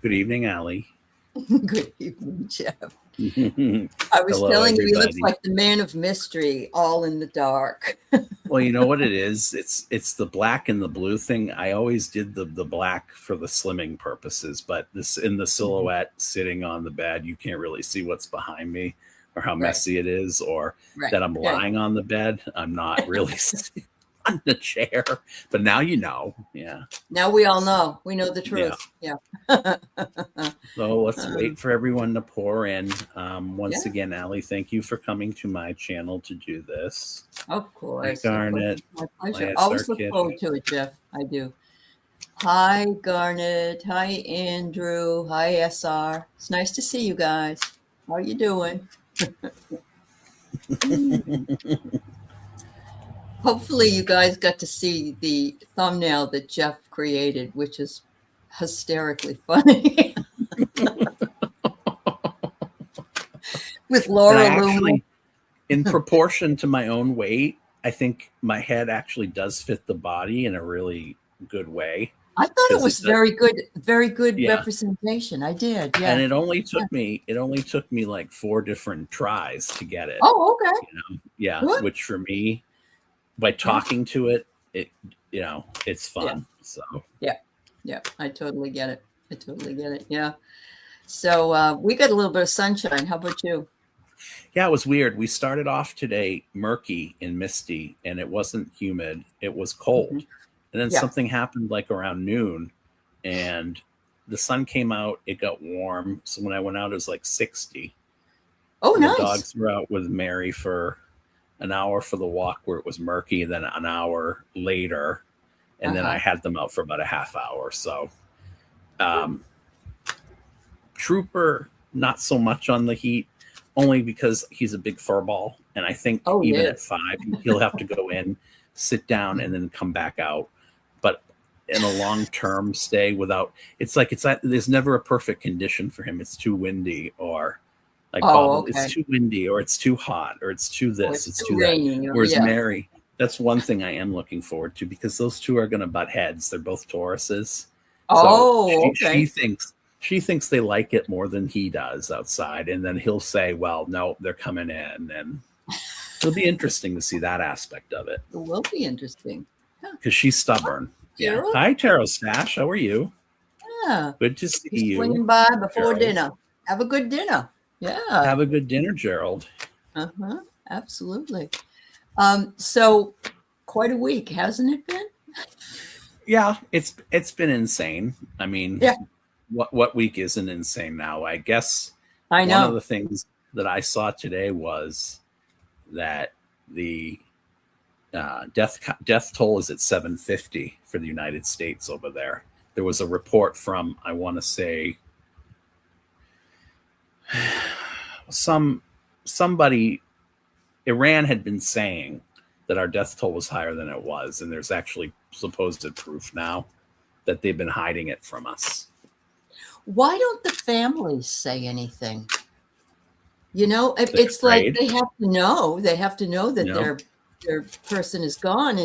Good evening, Aley. Good evening, Jeff. I was Hello, telling you, he looks everybody. like the man of mystery, all in the dark. Well, you know what it is? It's the black and the blue thing. I always did the black for the slimming purposes, but this in the Mhm. silhouette sitting on the bed, you can't really see what's behind me or how Right, messy it is, or right. that I'm Yeah. lying on the bed. I'm not really sitting on the chair. But now you know. Yeah. Now we all know. We know the Yeah. truth. Yeah. So let's Um, wait for everyone to pour in. Once yeah, again, Allie, thank you for coming to my channel to do this. of Hi, course. Of course. Garnet. It's my pleasure. Hi, Always look Sarkis. forward to it, Jeff. I do. Hi, Garnet. Hi, Andrew. Hi, SR. It's nice to see you guys. How are you doing? Hopefully you guys got to see the thumbnail that Jeff created, which is hysterically funny. With And I Laura Loomer. actually, in proportion to my own weight, I think my head actually does fit the body in a really good way. I thought it Because was very good yeah. representation. I did, And yeah. it only took me like 4 different tries to get it. Oh, okay. Yeah. Good. Which for me, by talking to it, it's fun. Yeah. Yeah. I totally get it. Yeah. So we got a little bit of sunshine. How about you? Yeah, it was weird. We started off today murky and misty, and it wasn't humid. It was cold. Mhm. And then Yeah. something happened like around noon, and the sun came out. It got warm. So when I went out, it was like 60. Oh, And the nice. dogs were out with Mary for an hour for the walk where it was murky, and then an hour later. And then I had them out for about a half hour. So, Trooper, not so much on the heat, only because he's a big fur ball. And I think Oh, even yeah. at 5, he'll have to go in, sit down, and then come back out. But in a long-term stay without, there's never a perfect condition for him. It's too windy, or like Oh, Bob, it's okay. too windy, or it's too hot, or it's too Oh, this, it's it's too too that. rainy. Whereas Yeah. Mary, that's one thing I am looking forward to, because those two are going to butt heads. They're both Tauruses. So Oh, she okay. thinks they like it more than he does outside, and then he'll say, well, no, they're coming in, and it'll be interesting to see that aspect of it, It will be interesting. because she's stubborn. Yeah. Gerald? Hi, Tarot Stash. How are you? Yeah. Good to see He's you, swinging by before Gerald. dinner. Have a good dinner. Yeah. Have a good dinner, Gerald. Absolutely. So quite a week, hasn't it been? Yeah, it's been insane. I mean, Yeah. what week isn't insane now? I guess I one of know. the things that I saw today was that the death toll is at 750 for the United States over there. There was a report from, I want to say, somebody, Iran had been saying that our death toll was higher than it was, and there's actually supposed proof now that they've been hiding it from us. Why don't the families say anything? It's like they have to know. They have to know that their person is gone.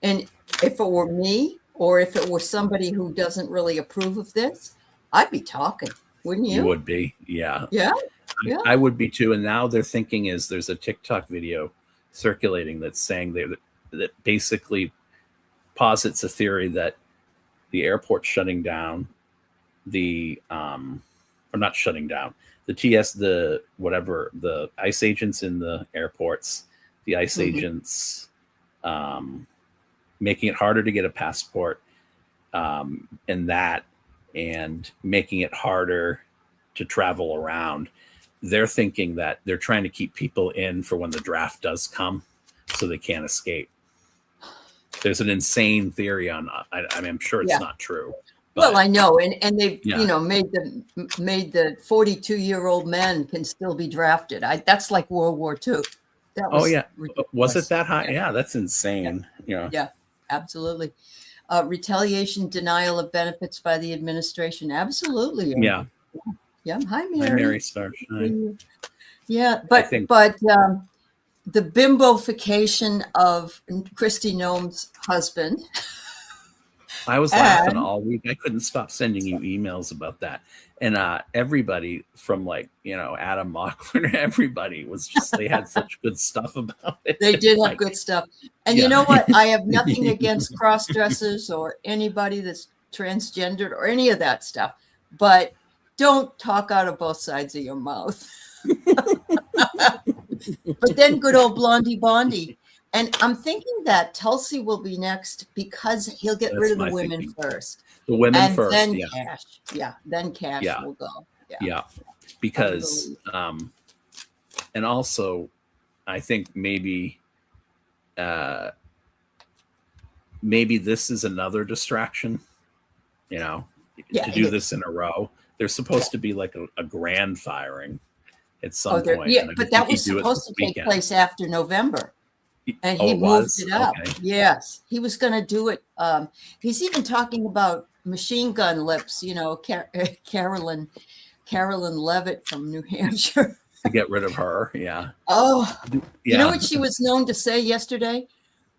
And if it were me, or if it were somebody who doesn't really approve of this, I'd be talking, wouldn't you? You would be, yeah. Yeah. I would be too. And now their thinking is, there's a TikTok video circulating that's saying that basically posits a theory that the airport's shutting down, or not shutting down, the ICE agents in the airports, the ICE agents making it harder to get a passport, and making it harder to travel around. They're thinking that they're trying to keep people in for when the draft does come, so they can't escape. There's an insane theory on. I'm sure it's not true. Well, I know, and they've made the 42-year-old men can still be drafted. That's like World War II. That was ridiculous. Was it that high? Yeah, that's insane. Yeah, absolutely. Retaliation, denial of benefits by the administration. Absolutely. Yeah. Hi, Mary. Hi, Mary Starshine. Yeah, but the bimbofication of Kristi Noem's husband I was laughing all week. I couldn't stop sending you emails about that. And everybody from Adam Mockler, everybody was just, they had such good stuff about it. They did have good stuff. And you know what? I have nothing against cross-dressers or anybody that's transgendered or any of that stuff, but don't talk out of both sides of your mouth. But then good old Blondie Bondi. And I'm thinking that Tulsi will be next because he'll get rid of the women first. The women and first, then Cash. Yeah, then Cash will go. Yeah. Because, and also, I think maybe this is another distraction, to do this in a row. There's supposed to be like a grand firing at some point. Yeah, but that was supposed to take place after November. And he moved it up. Okay. Yes, he was going to do it. He's even talking about machine gun lips, Carolyn Levitt from New Hampshire. To get rid of her, yeah. Oh, yeah. You know what she was known to say yesterday?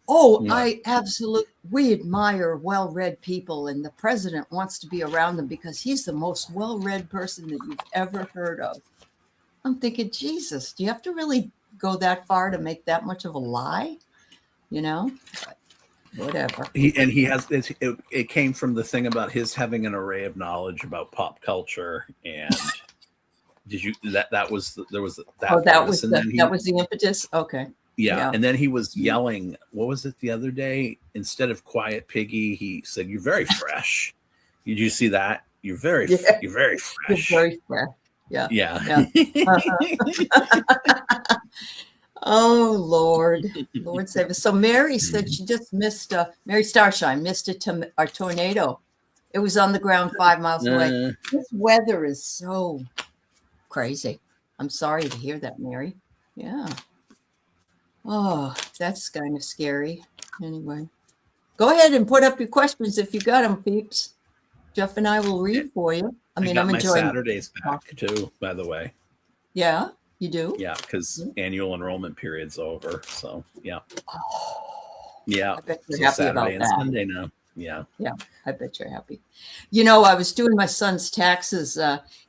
We admire well-read people, and the president wants to be around them because he's the most well-read person that you've ever heard of. I'm thinking, Jesus, do you have to really go that far to make that much of a lie? But whatever. It came from the thing about his having an array of knowledge about pop culture, and that was the impetus. Okay. Yeah. And then he was yelling, what was it the other day? Instead of quiet piggy, he said, "You're very fresh." Did you see that? You're very fresh. You're very fresh. Yeah. Oh, Lord save us. So Mary said she just missed Mary Starshine missed a tornado. It was on the ground 5 miles away. This weather is so crazy. I'm sorry to hear that, Mary. Yeah. Oh, that's kind of scary. Anyway, go ahead and put up your questions if you got them, peeps. Jeff and I will read for you. I'm enjoying my Saturdays back too, by the way. Yeah, you do? Yeah, because annual enrollment period's over. So, yeah. Oh, yeah. I bet you're happy Saturday about and that. Sunday now. Yeah. Yeah, I bet you're happy. I was doing my son's taxes.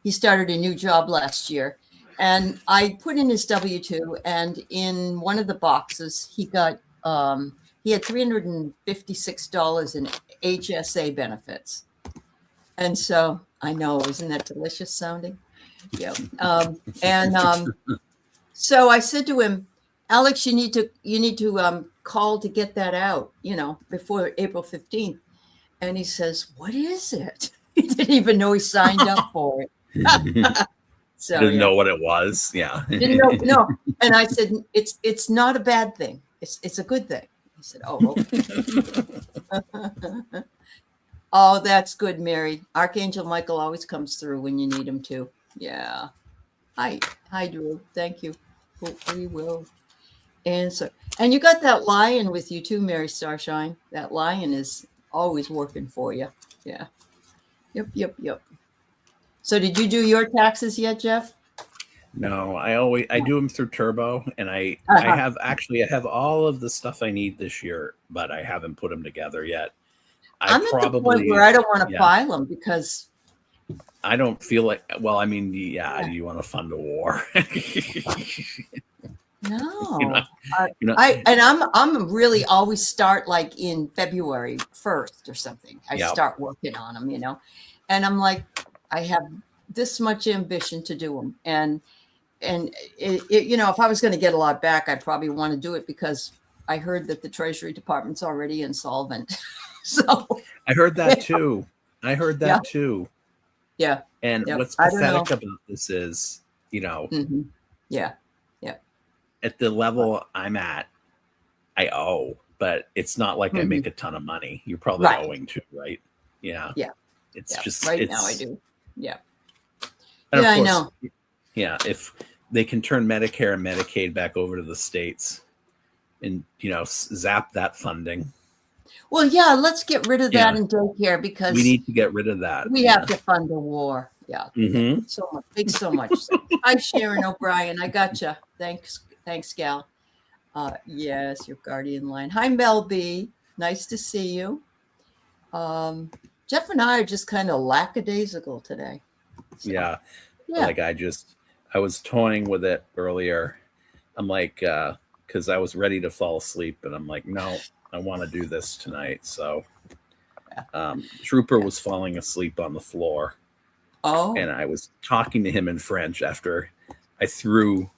He started a new job last year. And I put in his W-2, and in one of the boxes, he got he had $356 in HSA benefits. And so I know, isn't that delicious sounding? Yeah. So I said to him, "Alex, you need to call to get that out, before April 15th." And he says, "What is it?" He didn't even know he signed up for it. So didn't know what it was. Yeah. Didn't know. No. And I said, it's not a bad thing. It's a good thing. He said, "Oh, okay." Oh, that's good, Mary. Archangel Michael always comes through when you need him to. Yeah. Hi, Drew. Thank you. We will answer. And you got that lion with you too, Mary Starshine. That lion is always working for you. Yeah. Yep. So did you do your taxes yet, Jeff? No, I do them through Turbo, and I have all of the stuff I need this year, but I haven't put them together yet. I'm at the point where I don't want to file them because I don't feel like. Well, I mean, you want to fund a war? No, I'm really always start like in February 1st or something. I start working on them, and I'm like, I have this much ambition to do them, and if I was going to get a lot back, I'd probably want to do it because I heard that the Treasury Department's already insolvent. So I heard that too. Too. Yeah. And what's pathetic about this is, Mm-hmm. Yeah. At the level I'm at, I owe, but it's not like I make a ton of money. You're probably owing to, right? Yeah. Yeah. It's just now I do. Yeah. And I know. Yeah. If they can turn Medicare and Medicaid back over to the states and, zap that funding. Well, yeah, let's get rid of that in daycare because we need to get rid of that. We have to fund a war. Yeah. Mm-hmm. So much. Makes so much sense. Hi, Sharon O'Brien. I gotcha. Thanks, gal. Yes, your guardian line. Hi, Mel B. Nice to see you. Jeff and I are just kind of lackadaisical today. So, Yeah. yeah. Like I was toying with it earlier. I'm like, because I was ready to fall asleep, and I'm like, no, I want to do this tonight. So Trooper was falling asleep on the floor. Oh. And I was talking to him in French after I threw,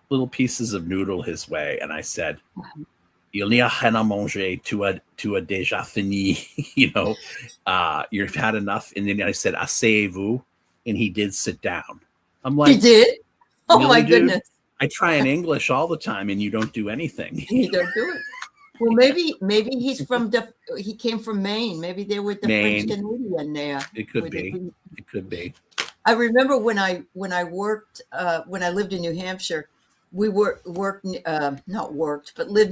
little pieces of noodle his way. And I said, il n'y a rien à manger, tu as déjà fini, you've had enough. And then I said, asseyez-vous. And he did sit down. I'm like, he did? Oh, really, my dude? goodness. I try in English all the time and you don't do anything. And you don't do it. Well, maybe he's he came from Maine. Maybe they were the French Canadian there. It could be. It could be. I remember when I worked when I lived in New Hampshire, we lived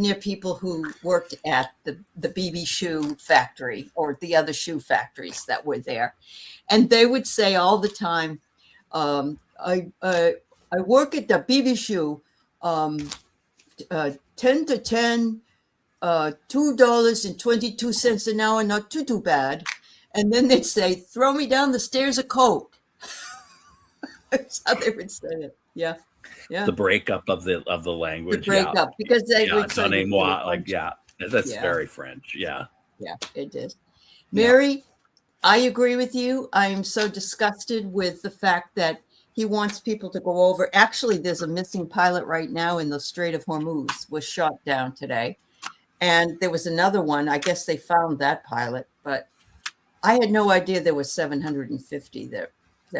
near people who worked at the BB shoe factory or the other shoe factories that were there, and they would say all the time, I work at the BB shoe, 10 to 10. $2.22 an hour, not too bad. And then they'd say, throw me down the stairs a coat. That's how they would say it. Yeah. Yeah. The breakup of the language. The breakup. Because they would say that's very French. Yeah. Yeah, it is. Mary, I agree with you. I am so disgusted with the fact that he wants people to go over. Actually, there's a missing pilot right now in the Strait of Hormuz, was shot down today. And there was another one. I guess they found that pilot, but I had no idea there was 750 that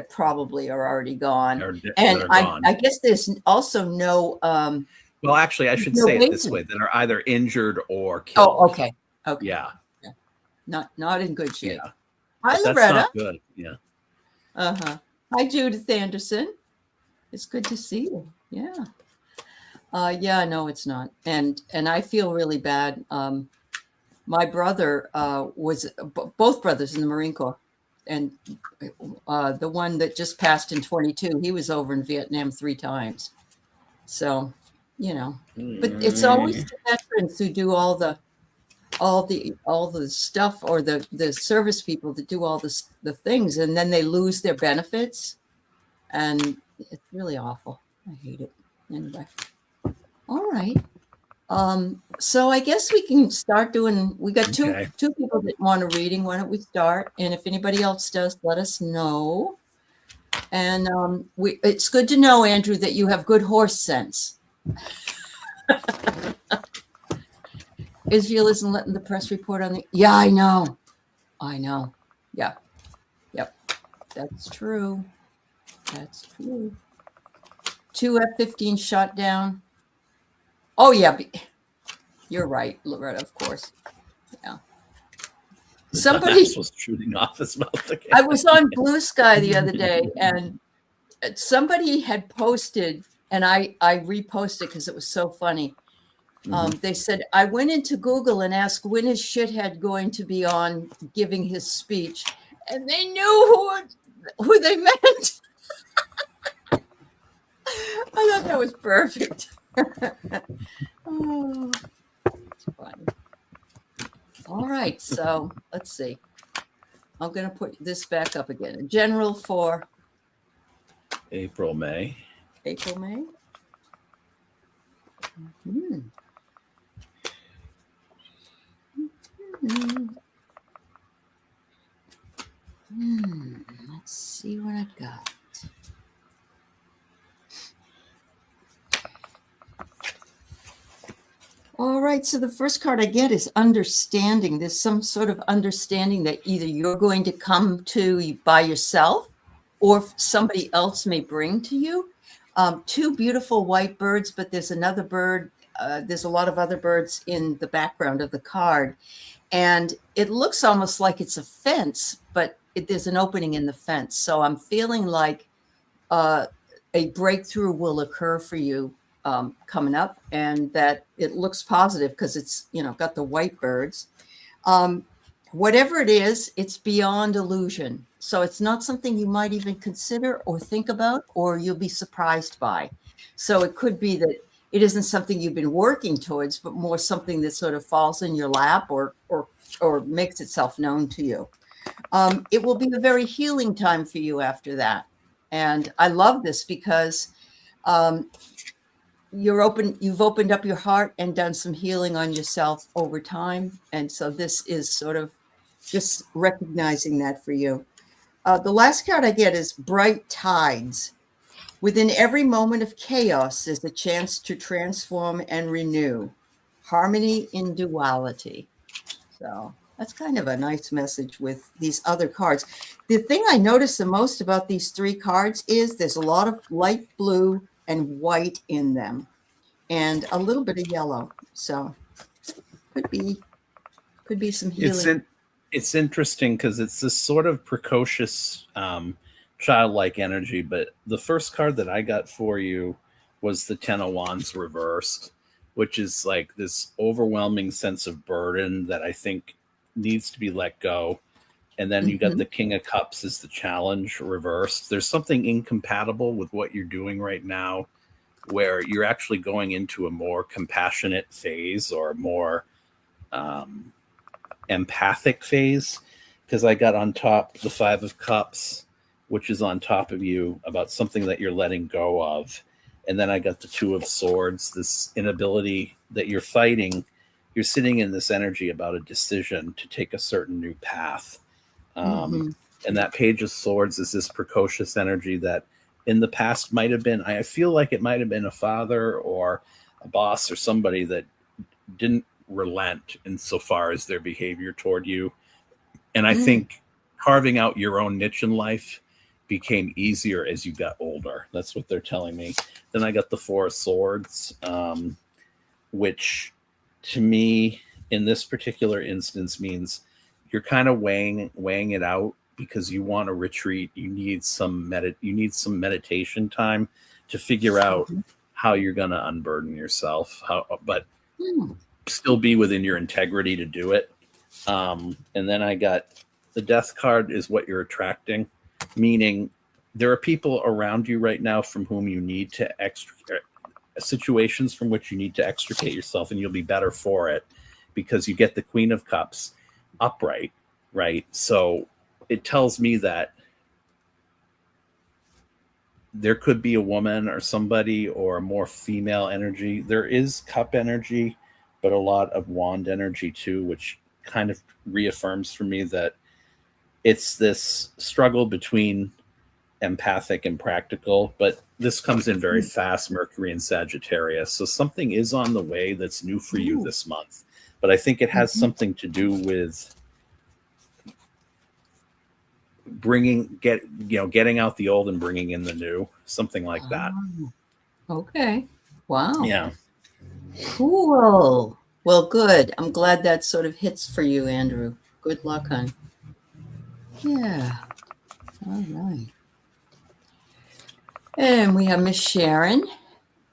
probably are already gone. I guess there's also no. Well, actually, I should say it this way: that are either injured or killed. Oh, okay. Okay. Yeah. Not in good shape. Yeah. Hi, Loretta. That's not good. Yeah. Hi, Judith Anderson. It's good to see you. Yeah. No, it's not. And I feel really bad. My brother was both brothers in the Marine Corps. And the one that just passed in 22, he was over in Vietnam 3 times. So, but it's always the veterans who do all the stuff, or the service people that do all the things, and then they lose their benefits. And it's really awful. I hate it. Anyway. All right. So I guess we can start doing. We got two people that want a reading. Why don't we start? And if anybody else does, let us know. And it's good to know, Andrew, that you have good horse sense. Israel isn't letting the press report on the. Yeah, I know. Yeah. Yep. That's true. 2 F-15 shot down. Oh, yeah. You're right, Loretta, of course. Yeah. Somebody was shooting off his mouth again. I was on Blue Sky the other day, and somebody had posted, and I reposted because it was so funny. They said, I went into Google and asked, when is Shithead going to be on giving his speech? And they knew who they meant. I thought that was perfect. Oh, it's funny. All right, so let's see. I'm going to put this back up again. In general for April, May. Let's see what I got. All right, so the first card I get is understanding. There's some sort of understanding that either you're going to come to by yourself, or somebody else may bring to you. 2 beautiful white birds, but there's another bird. There's a lot of other birds in the background of the card. And it looks almost like it's a fence, but there's an opening in the fence. So I'm feeling like a breakthrough will occur for you coming up, and that it looks positive because it's, got the white birds. Whatever it is, it's beyond illusion. So it's not something you might even consider or think about, or you'll be surprised by. So it could be that it isn't something you've been working towards, but more something that sort of falls in your lap or makes itself known to you. It will be a very healing time for you after that. And I love this because you've opened up your heart and done some healing on yourself over time. And so this is sort of just recognizing that for you. The last card I get is Bright Tides. Within every moment of chaos is a chance to transform and renew. Harmony in duality. So that's kind of a nice message with these other cards. The thing I notice the most about these 3 cards is there's a lot of light blue and white in them and a little bit of yellow. So could be some healing. It's interesting because it's this sort of precocious childlike energy, but the first card that I got for you was the 10 of Wands reversed, which is like this overwhelming sense of burden that I think needs to be let go. And then you got the King of Cups as the challenge reversed. There's something incompatible with what you're doing right now, where you're actually going into a more compassionate phase or more empathic phase. Because I got on top the 5 of Cups, which is on top of you, about something that you're letting go of. And then I got the 2 of Swords, this inability that you're fighting. You're sitting in this energy about a decision to take a certain new path. And that Page of Swords is this precocious energy that in the past might have been, I feel like it might have been a father or a boss or somebody that didn't relent insofar as their behavior toward you. And I think carving out your own niche in life became easier as you got older. That's what they're telling me. Then I got the 4 of Swords, which to me in this particular instance means you're kind of weighing it out because you want to retreat. You need some meditation time to figure out how you're going to unburden yourself, but still be within your integrity to do it. And then I got the Death card is what you're attracting, meaning there are people around you right now from whom you need to situations from which you need to extricate yourself, and you'll be better for it because you get the Queen of Cups upright, right? So it tells me that there could be a woman or somebody or a more female energy. There is cup energy, but a lot of wand energy too, which kind of reaffirms for me that it's this struggle between empathic and practical, but this comes in very fast, Mercury and Sagittarius. So something is on the way that's new for you this month. But I think it has something to do with getting out the old and bringing in the new, something like that. Okay. Wow. Yeah. Cool. Well, good. I'm glad that sort of hits for you, Andrew. Good luck, hon. Yeah. All right. And we have Miss Sharon,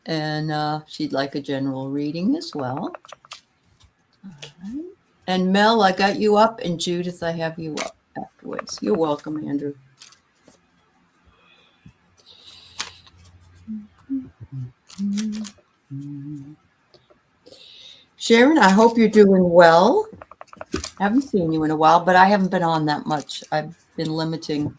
and she'd like a general reading as well. All right. And Mel, I got you up, and Judith, I have you up afterwards. You're welcome, Andrew. Sharon, I hope you're doing well. I haven't seen you in a while, but I haven't been on that much. I've been limiting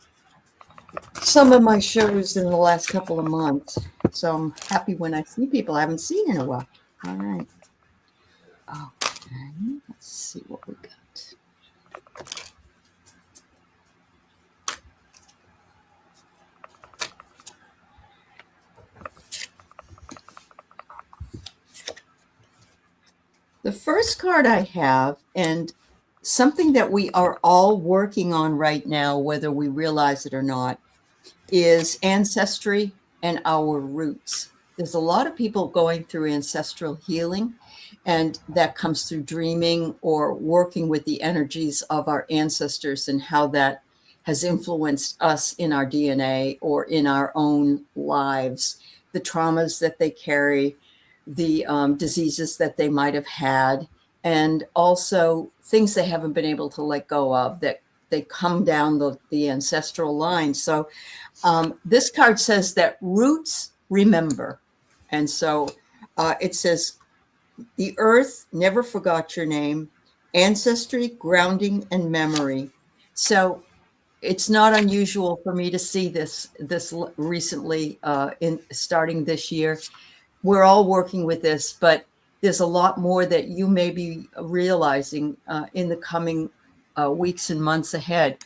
some of my shows in the last couple of months. So I'm happy when I see people I haven't seen in a while. All right. Okay. Let's see what we got. The first card I have, and something that we are all working on right now, whether we realize it or not, is ancestry and our roots. There's a lot of people going through ancestral healing, and that comes through dreaming or working with the energies of our ancestors and how that has influenced us in our DNA or in our own lives, the traumas that they carry, the diseases that they might have had, and also things they haven't been able to let go of that they come down the ancestral line. So this card says that roots remember. And so It says, the earth never forgot your name, ancestry, grounding, and memory. So it's not unusual for me to see this recently, in starting this year. We're all working with this, but there's a lot more that you may be realizing in the coming weeks and months ahead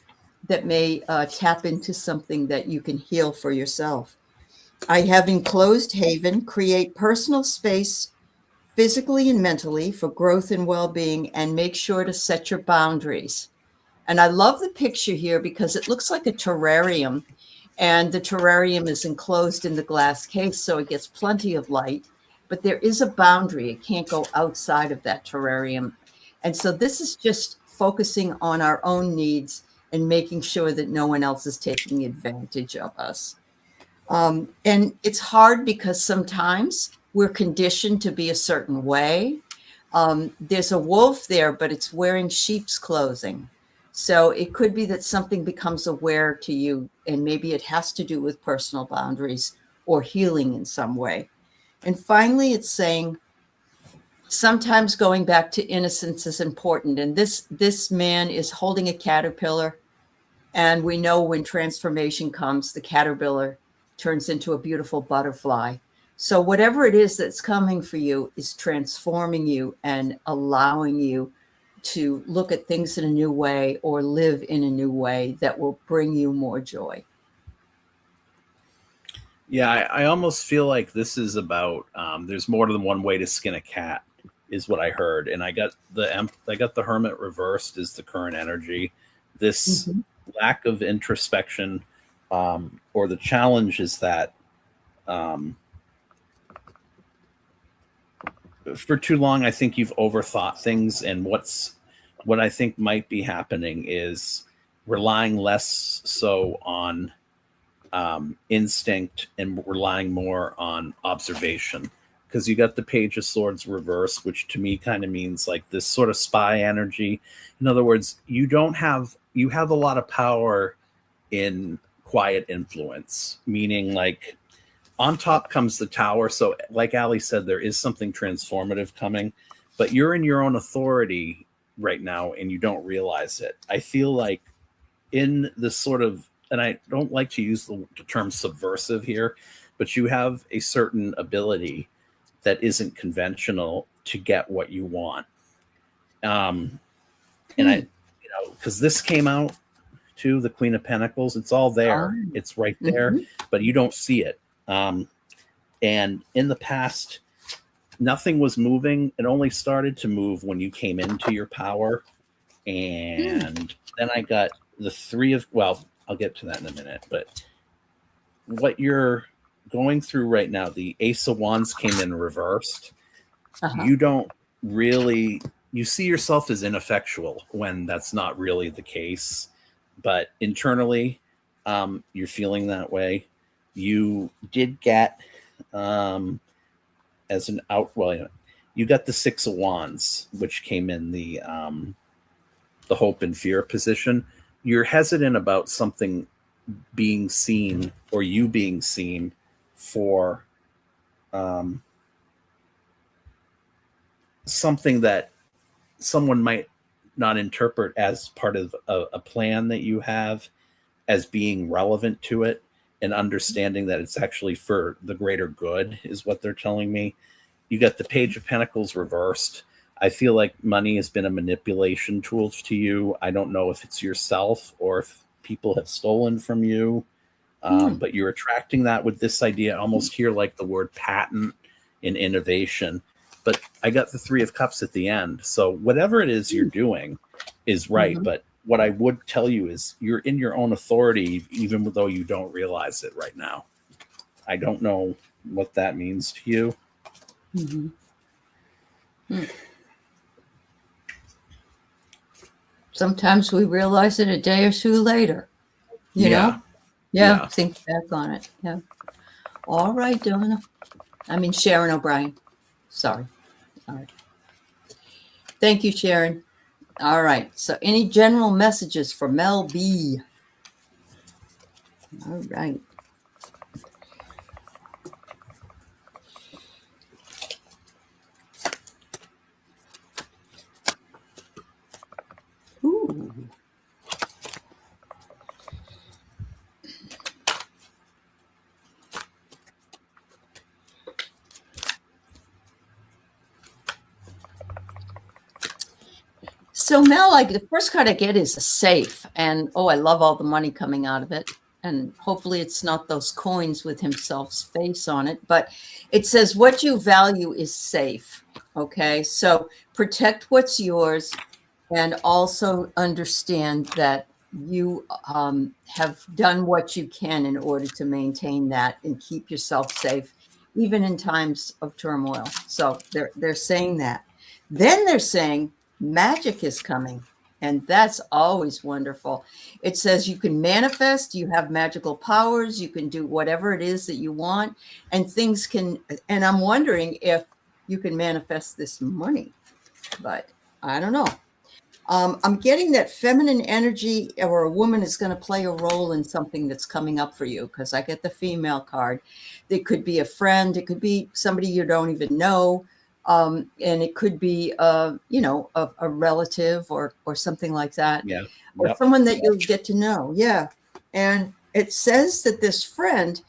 that may tap into something that you can heal for yourself. I have enclosed haven, create personal space physically and mentally for growth and well-being, and make sure to set your boundaries. And I love the picture here because it looks like a terrarium, and the terrarium is enclosed in the glass case, so it gets plenty of light, but there is a boundary. It can't go outside of that terrarium. And so this is just focusing on our own needs and making sure that no one else is taking advantage of us. And it's hard because sometimes we're conditioned to be a certain way. There's a wolf there, but it's wearing sheep's clothing. So it could be that something becomes aware to you, and maybe it has to do with personal boundaries or healing in some way. And finally, it's saying sometimes going back to innocence is important. And this man is holding a caterpillar. And we know when transformation comes, the caterpillar turns into a beautiful butterfly. So whatever it is that's coming for you is transforming you and allowing you to look at things in a new way or live in a new way that will bring you more joy. Yeah, I almost feel like this is about there's more than one way to skin a cat, is what I heard, and I got the hermit reversed as the current energy. This lack of introspection, or the challenge is that for too long, I think you've overthought things, and what I think might be happening is relying less so on instinct and relying more on observation. Because you got the Page of Swords reverse, which to me kind of means like this sort of spy energy. In other words, you have a lot of power in quiet influence, meaning like on top comes the tower. So like Aley said, there is something transformative coming, but you're in your own authority right now and you don't realize it. I feel like in this sort of, and I don't like to use the term subversive here, but you have a certain ability that isn't conventional to get what you want. And because this came out too, the Queen of Pentacles, it's all there. It's right there, but you don't see it. And in the past, nothing was moving. It only started to move when you came into your power. And then I got the I'll get to that in a minute, but what you're going through right now, the Ace of Wands came in reversed. You don't really, you see yourself as ineffectual when that's not really the case, but internally, you're feeling that way. You did get, as an you got the Six of Wands, which came in the hope and fear position. You're hesitant about something being seen or you being seen for something that someone might not interpret as part of a plan that you have as being relevant to it, and understanding that it's actually for the greater good is what they're telling me. You got the Page of Pentacles reversed. I feel like money has been a manipulation tool to you. I don't know if it's yourself or if people have stolen from you, but you're attracting that with this idea. I almost hear like the word patent and innovation, but I got the Three of Cups at the end. So whatever it is you're doing is right. But what I would tell you is you're in your own authority, even though you don't realize it right now. I don't know what that means to you. Sometimes we realize it a day or two later, you know? Yeah, think back on it. Yeah. All right, Sharon O'Brien. Sorry. All right. Thank you, Sharon. All right. So any general messages for Mel B? All right. So Mel, like the first card I get is a safe, and I love all the money coming out of it. And hopefully it's not those coins with himself's face on it, but it says what you value is safe. Okay, so protect what's yours, and also understand that you have done what you can in order to maintain that and keep yourself safe, even in times of turmoil. So they're saying that. Then they're saying magic is coming, and that's always wonderful. It says you can manifest, you have magical powers, you can do whatever it is that you want, and things can. And I'm wondering if you can manifest this money, but I don't know. I'm getting that feminine energy or a woman is going to play a role in something that's coming up for you, because I get the female card. It could be a friend. It could be somebody you don't even know. And it could be, a relative or something like that. Yeah. Or Yep. someone that you'll get to know. Yeah. And it says that this friend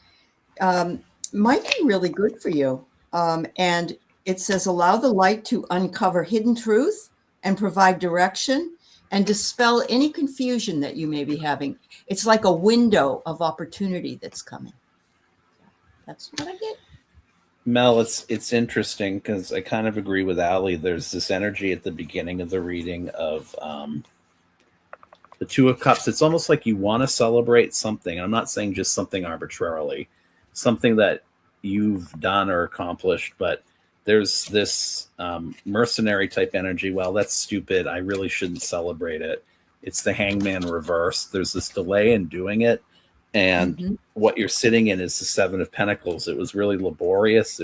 might be really good for you. And it says, allow the light to uncover hidden truth and provide direction and dispel any confusion that you may be having. It's like a window of opportunity that's coming. That's what I get. Mel, it's interesting because I kind of agree with Aley. There's this energy at the beginning of the reading of the Two of Cups. It's almost like you want to celebrate something. I'm not saying just something arbitrarily, something that you've done or accomplished, but there's this mercenary type energy. Well, that's stupid. I really shouldn't celebrate it. It's the Hangman reverse. There's this delay in doing it. And what you're sitting in is the Seven of Pentacles. It was really laborious.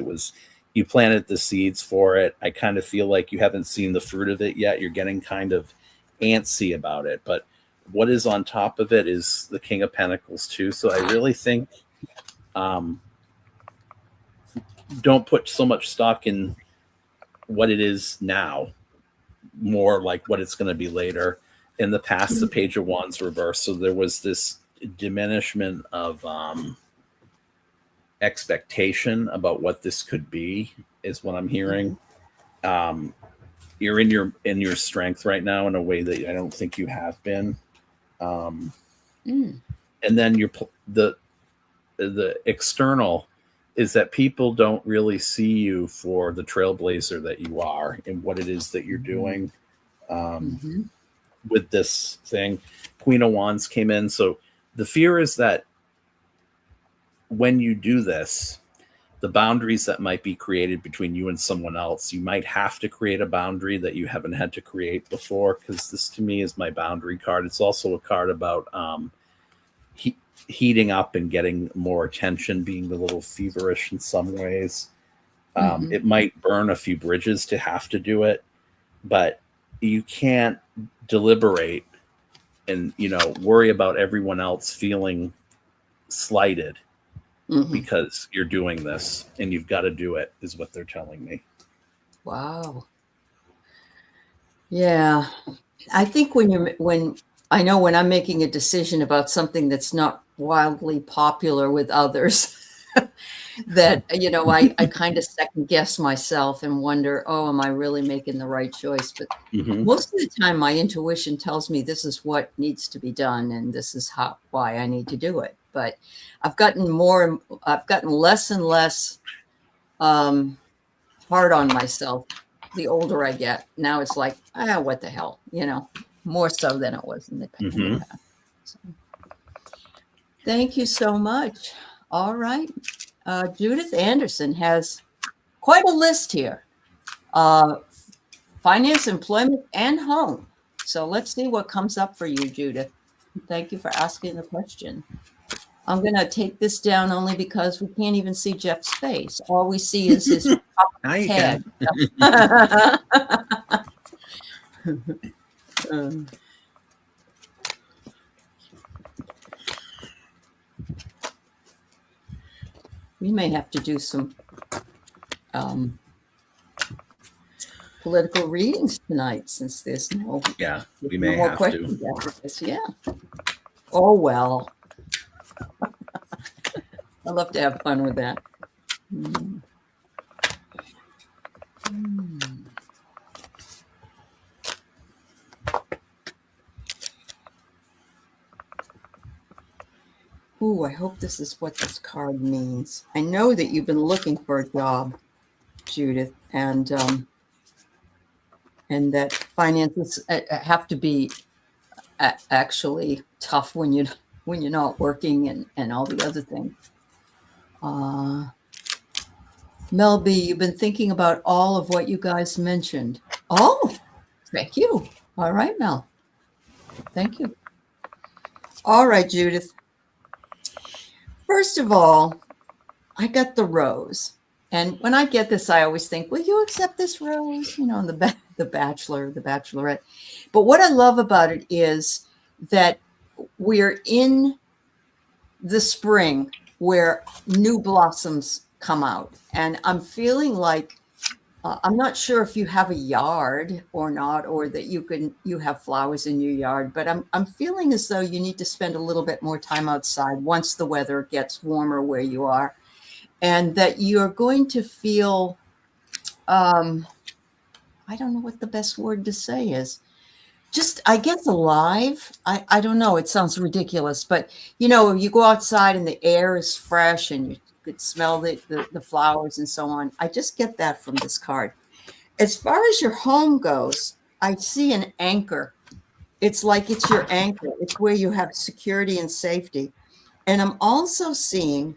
You planted the seeds for it. I kind of feel like you haven't seen the fruit of it yet. You're getting kind of antsy about it. But what is on top of it is the King of Pentacles too. So I really think don't put so much stock in what it is now, more like what it's going to be later. In the past, the Page of Wands reversed. So there was this diminishment of expectation about what this could be, is what I'm hearing. You're in your strength right now in a way that I don't think you have been. And then the external is that people don't really see you for the trailblazer that you are and what it is that you're doing. With this thing, Queen of Wands came in. So the fear is that when you do this, the boundaries that might be created between you and someone else, you might have to create a boundary that you haven't had to create before, because this to me is my boundary card. It's also a card about heating up and getting more attention, being a little feverish in some ways. It might burn a few bridges to have to do it, but you can't deliberate and worry about everyone else feeling slighted because you're doing this, and you've got to do it, is what they're telling me. Wow. Yeah. I think when I'm making a decision about something that's not wildly popular with others, that, I kind of second guess myself and wonder, am I really making the right choice? But most of the time my intuition tells me this is what needs to be done, and this is why I need to do it. But I've gotten less and less hard on myself the older I get. Now it's like, what the hell, more so than it was in the past. So, thank you so much. All right. Judith Anderson has quite a list here. Finance, employment, and home. So let's see what comes up for you, Judith. Thank you for asking the question. I'm going to take this down only because we can't even see Jeff's face. All we see is his head. We may have to do some political readings tonight, since there's no we may have questions after this. Yeah. Oh well. I love to have fun with that. Ooh, I hope this is what this card means. I know that you've been looking for a job, Judith, and that finances have to be actually tough when you're not working and all the other things. Mel B, you've been thinking about all of what you guys mentioned. Oh, thank you. All right, Mel. Thank you. All right, Judith. First of all, I got the rose. And when I get this, I always think, will you accept this rose? You know, the bachelor, the bachelorette. But what I love about it is that we're in the spring where new blossoms come out. And I'm feeling like, I'm not sure if you have a yard or not, or that you have flowers in your yard, but I'm feeling as though you need to spend a little bit more time outside once the weather gets warmer where you are. And that you're going to feel, I don't know what the best word to say is, just, I guess, alive. I don't know. It sounds ridiculous, but you go outside and the air is fresh and you could smell the flowers and so on. I just get that from this card. As far as your home goes, I see an anchor. It's like it's your anchor. It's where you have security and safety. And I'm also seeing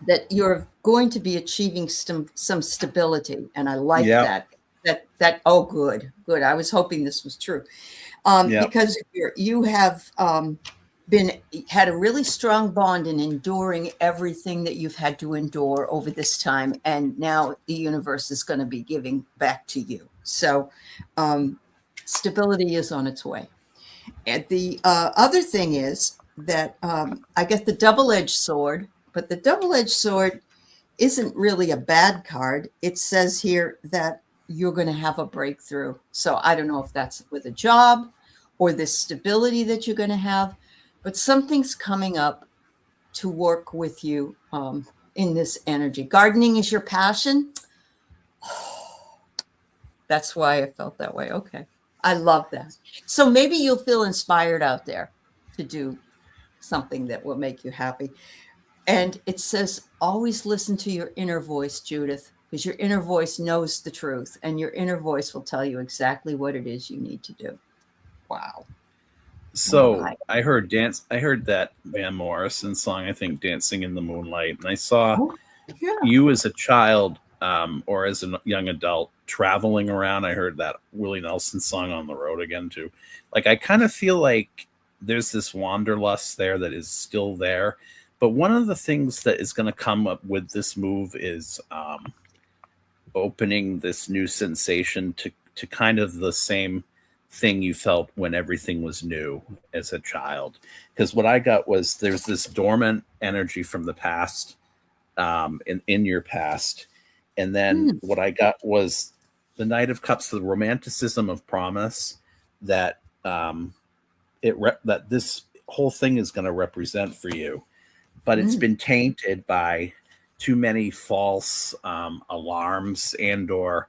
that you're going to be achieving some stability. And I like that. Oh, good. I was hoping this was true. Because you have had a really strong bond in enduring everything that you've had to endure over this time. And now the universe is going to be giving back to you. So stability is on its way. And the other thing is that I get the double-edged sword, but the double-edged sword isn't really a bad card. It says here that you're going to have a breakthrough. So I don't know if that's with a job or this stability that you're going to have, but something's coming up to work with you in this energy. Gardening is your passion. That's why I felt that way. Okay. I love that. So maybe you'll feel inspired out there to do something that will make you happy. And it says, always listen to your inner voice, Judith, because your inner voice knows the truth and your inner voice will tell you exactly what it is you need to do. Wow. So right. I heard that Van Morrison song, I think Dancing in the Moonlight. And I saw you as a child or as a young adult traveling around. I heard that Willie Nelson song On the Road Again too. Like, I kind of feel like there's this wanderlust there that is still there. But one of the things that is going to come up with this move is opening this new sensation to kind of the same thing you felt when everything was new as a child. Because what I got was there's this dormant energy from the past, in your past. And then what I got was the Knight of Cups, the romanticism of promise that that this whole thing is going to represent for you. But it's been tainted by too many false alarms and or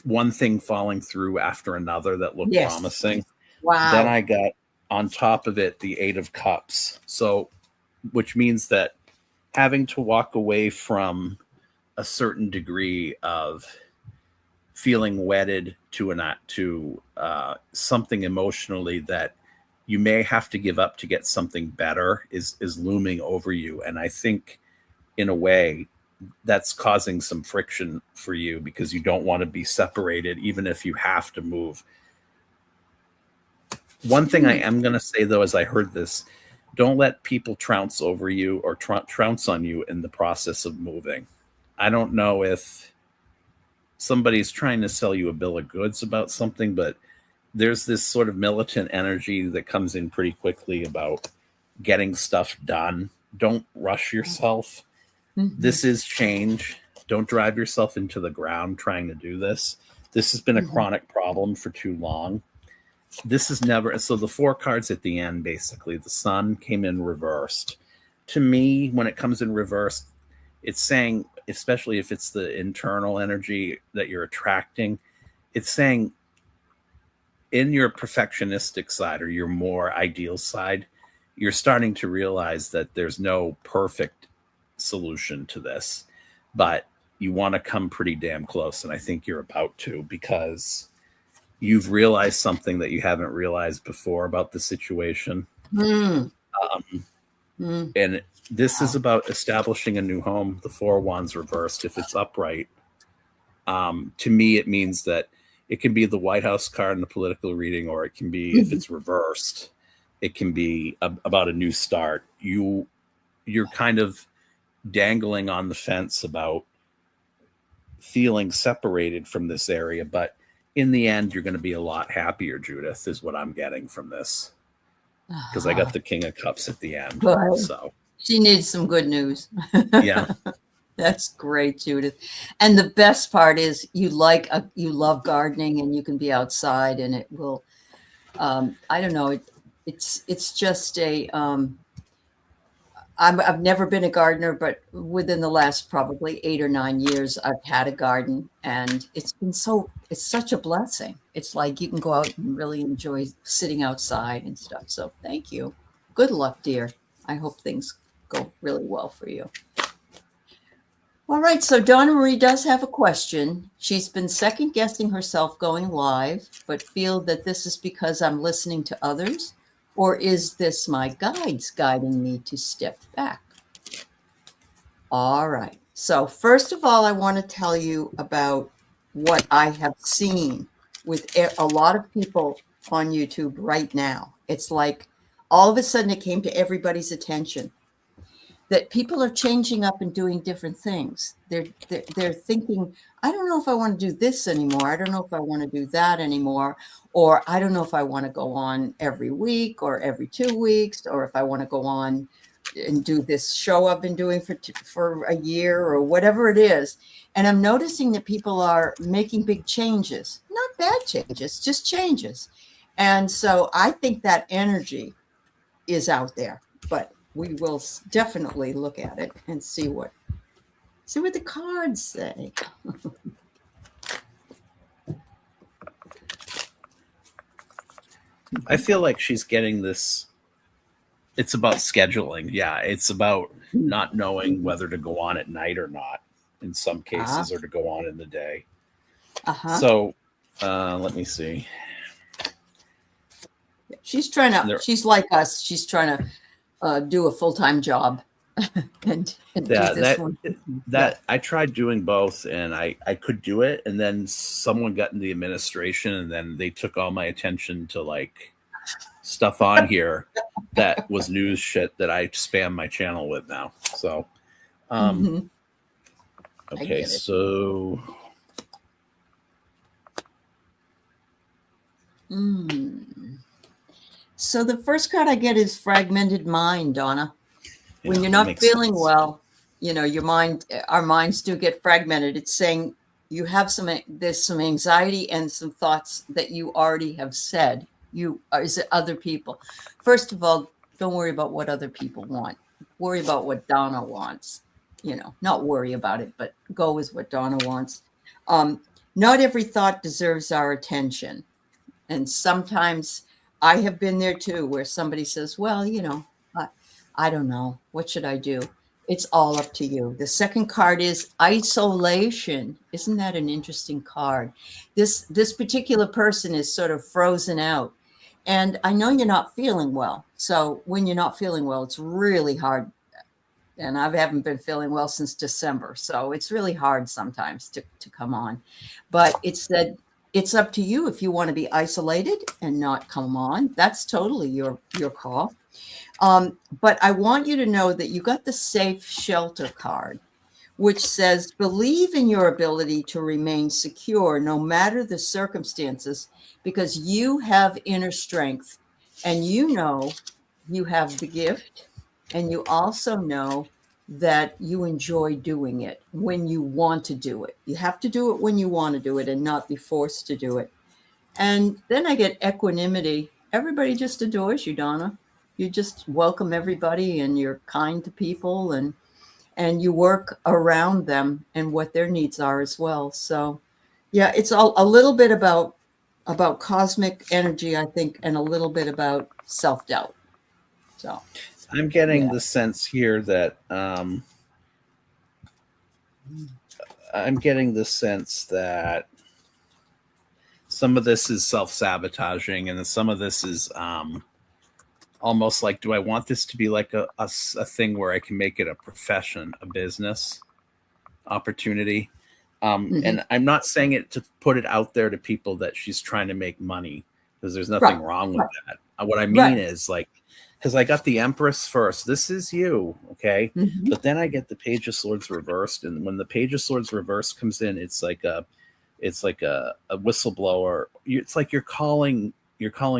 one thing falling through after another that looked promising. Wow. Then I got on top of it the Eight of Cups. So, which means that having to walk away from a certain degree of feeling wedded to something emotionally that you may have to give up to get something better is looming over you. And I think in a way that's causing some friction for you because you don't want to be separated, even if you have to move. One thing I am going to say though, as I heard this, don't let people trounce over you or trounce on you in the process of moving. I don't know if somebody's trying to sell you a bill of goods about something, but there's this sort of militant energy that comes in pretty quickly about getting stuff done. Don't rush yourself. This is change. Don't drive yourself into the ground trying to do this. This has been a chronic problem for too long. This is never. So the 4 cards at the end, basically, the Sun came in reversed. To me, when it comes in reversed, it's saying, especially if it's the internal energy that you're attracting, it's saying, in your perfectionistic side or your more ideal side, you're starting to realize that there's no perfect solution to this, but you want to come pretty damn close. And I think you're about to, because you've realized something that you haven't realized before about the situation. Mm. And this is about establishing a new home. The Four of Wands reversed, if it's upright, to me, it means that it can be the White House card in the political reading, or it can be, if it's reversed, it can be about a new start. You're kind of dangling on the fence about feeling separated from this area, but in the end, you're going to be a lot happier, Judith, is what I'm getting from this. Because I got the King of Cups at the end. Good. So she needs some good news. Yeah. That's great, Judith. And the best part is you love gardening, and you can be outside, and it will, I don't know. It's just I've never been a gardener, but within the last probably 8 or 9 years, I've had a garden, and it's such a blessing. It's like you can go out and really enjoy sitting outside and stuff. So thank you. Good luck, dear. I hope things go really well for you. All right. So Donna Marie does have a question. She's been second guessing herself going live, but feel that this is because I'm listening to others. Or is this my guides guiding me to step back? All right. So first of all, I want to tell you about what I have seen with a lot of people on YouTube right now. It's like all of a sudden it came to everybody's attention that people are changing up and doing different things. They're thinking, I don't know if I want to do this anymore. I don't know if I want to do that anymore. Or I don't know if I want to go on every week or every 2 weeks, or if I want to go on and do this show I've been doing for a year, or whatever it is. And I'm noticing that people are making big changes, not bad changes, just changes. And so I think that energy is out there, but we will definitely look at it and see what the cards say. I feel like she's getting this. It's about scheduling. Yeah, it's about not knowing whether to go on at night or not in some cases, or to go on in the day. So let me see. She's trying to, she's like us. She's trying to do a full-time job. and yeah, do this that I tried doing both, and I could do it, and then someone got in the administration, and then they took all my attention to like stuff on here that was news shit that I spam my channel with now. So okay, so so the first card I get is fragmented mind, Donna. When you're not feeling well, you know, our minds do get fragmented. It's saying you have there's some anxiety and some thoughts that you already have said. Is it other people? First of all, don't worry about what other people want. Worry about what Donna wants. You know, not worry about it, but go with what Donna wants. Not every thought deserves our attention. And sometimes I have been there too, where somebody says, well, you know, I don't know. What should I do? It's all up to you. The second card is isolation. Isn't that an interesting card? This particular person is sort of frozen out. And I know you're not feeling well. So when you're not feeling well, it's really hard. And I haven't been feeling well since December. So it's really hard sometimes to come on. But it's up to you if you want to be isolated and not come on. That's totally your call. But I want you to know that you got the safe shelter card, which says, believe in your ability to remain secure no matter the circumstances, because you have inner strength, and you know you have the gift, and you also know that you enjoy doing it when you want to do it. You have to do it when you want to do it and not be forced to do it. And then I get equanimity. Everybody just adores you, Donna. You just welcome everybody, and you're kind to people, and you work around them and what their needs are as well. So yeah, it's all a little bit about cosmic energy, I think, and a little bit about self-doubt. So I'm getting the sense here that I'm getting the sense that some of this is self-sabotaging, and some of this is almost like, do I want this to be like a thing where I can make it a profession, a business opportunity? And I'm not saying it to put it out there to people that she's trying to make money, because there's nothing wrong with that. What I mean is, like, because I got the Empress first. This is you, okay? But then I get the Page of Swords reversed, and when the Page of Swords reversed comes in, it's like a whistleblower. It's like you're calling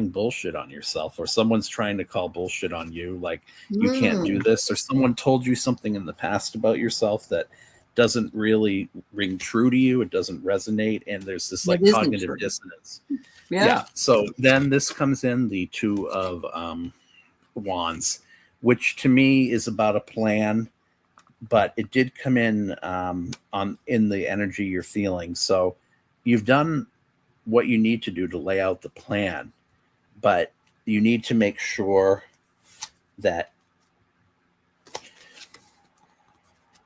bullshit on yourself, or someone's trying to call bullshit on you, like you can't do this, or someone told you something in the past about yourself that doesn't really ring true to you. It doesn't resonate, and there's this like cognitive dissonance. Yeah. So then this comes in, the Two of Wands, which to me is about a plan, but it did come in in the energy you're feeling. So you've done what you need to do to lay out the plan, but you need to make sure that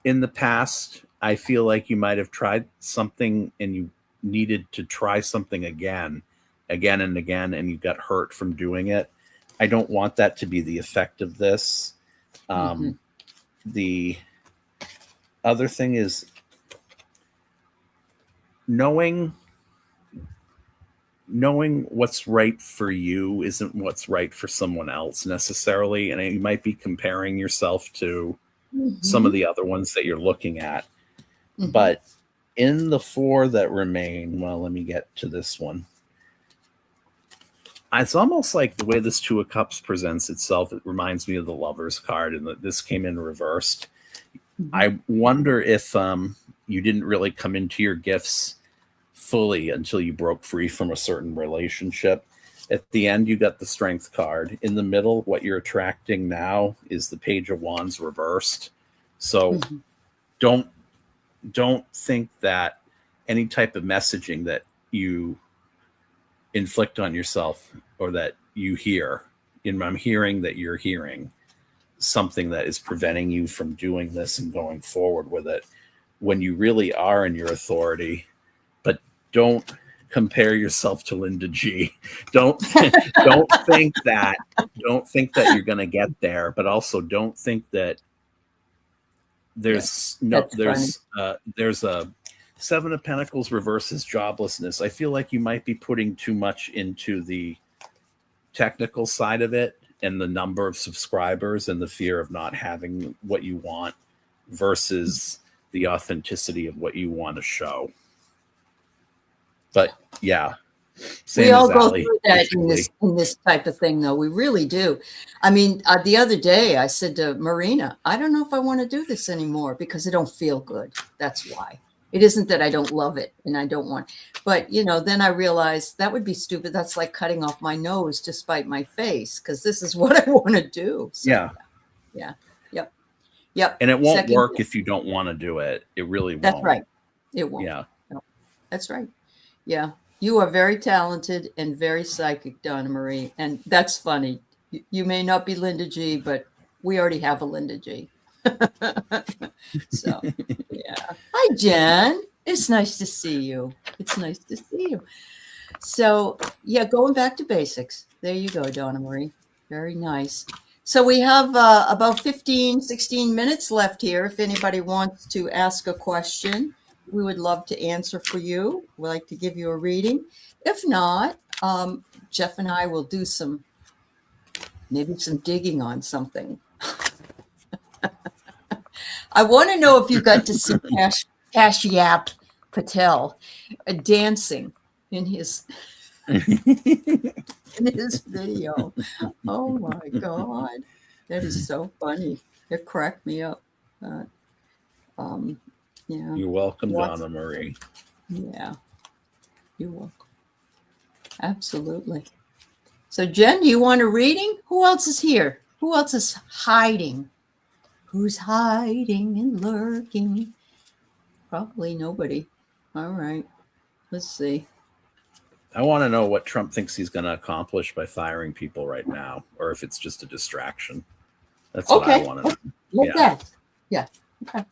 in the past, I feel like you might have tried something and you needed to try something again and again, and you got hurt from doing it. I don't want that to be the effect of this. The other thing is knowing what's right for you isn't what's right for someone else necessarily. And you might be comparing yourself to some of the other ones that you're looking at. But in the four that remain, well, let me get to this one. It's almost like the way this Two of Cups presents itself, it reminds me of the Lover's card, and this came in reversed. I wonder if you didn't really come into your gifts fully until you broke free from a certain relationship. At the end, you got the Strength card. In the middle, what you're attracting now is the Page of Wands reversed. So don't think that any type of messaging that you inflict on yourself or that you hear, I'm hearing that you're hearing something that is preventing you from doing this and going forward with it when you really are in your authority. But don't compare yourself to Linda G. Don't think that you're going to get there, but also don't think that there's a Seven of Pentacles reverses joblessness. I feel like you might be putting too much into the technical side of it and the number of subscribers and the fear of not having what you want versus the authenticity of what you want to show. But yeah, we all go through that in this type of thing, though. We really do. I mean, the other day I said to Marina, I don't know if I want to do this anymore because it don't feel good. That's why. It isn't that I don't love it and I don't want, but then I realized that would be stupid. That's like cutting off my nose to spite my face, because this is what I want to do. So, Yep. And it won't work if you don't want to do it. It really won't. That's right. It won't. Yeah. No, that's right. Yeah. You are very talented and very psychic, Donna Marie. And that's funny. You may not be Linda G, but we already have a Linda G. So, yeah. Hi, Jen. It's nice to see you. So, yeah, going back to basics. There you go, Donna Marie. Very nice. So we have about 15, 16 minutes left here. If anybody wants to ask a question, we would love to answer for you. We'd like to give you a reading. If not, Jeff and I will do maybe some digging on something. I want to know if you got to see Kashyap Patel dancing in his video. Oh my God, that is so funny. It cracked me up. Yeah. You're welcome, Donna Marie. Yeah, you're welcome. Absolutely. So, Jen, do you want a reading? Who else is here? Who else is hiding? Who's hiding and lurking? Probably nobody. All right. Let's see. I want to know what Trump thinks he's going to accomplish by firing people right now, or if it's just a distraction. That's what I want to know. Look that. Yeah. Okay.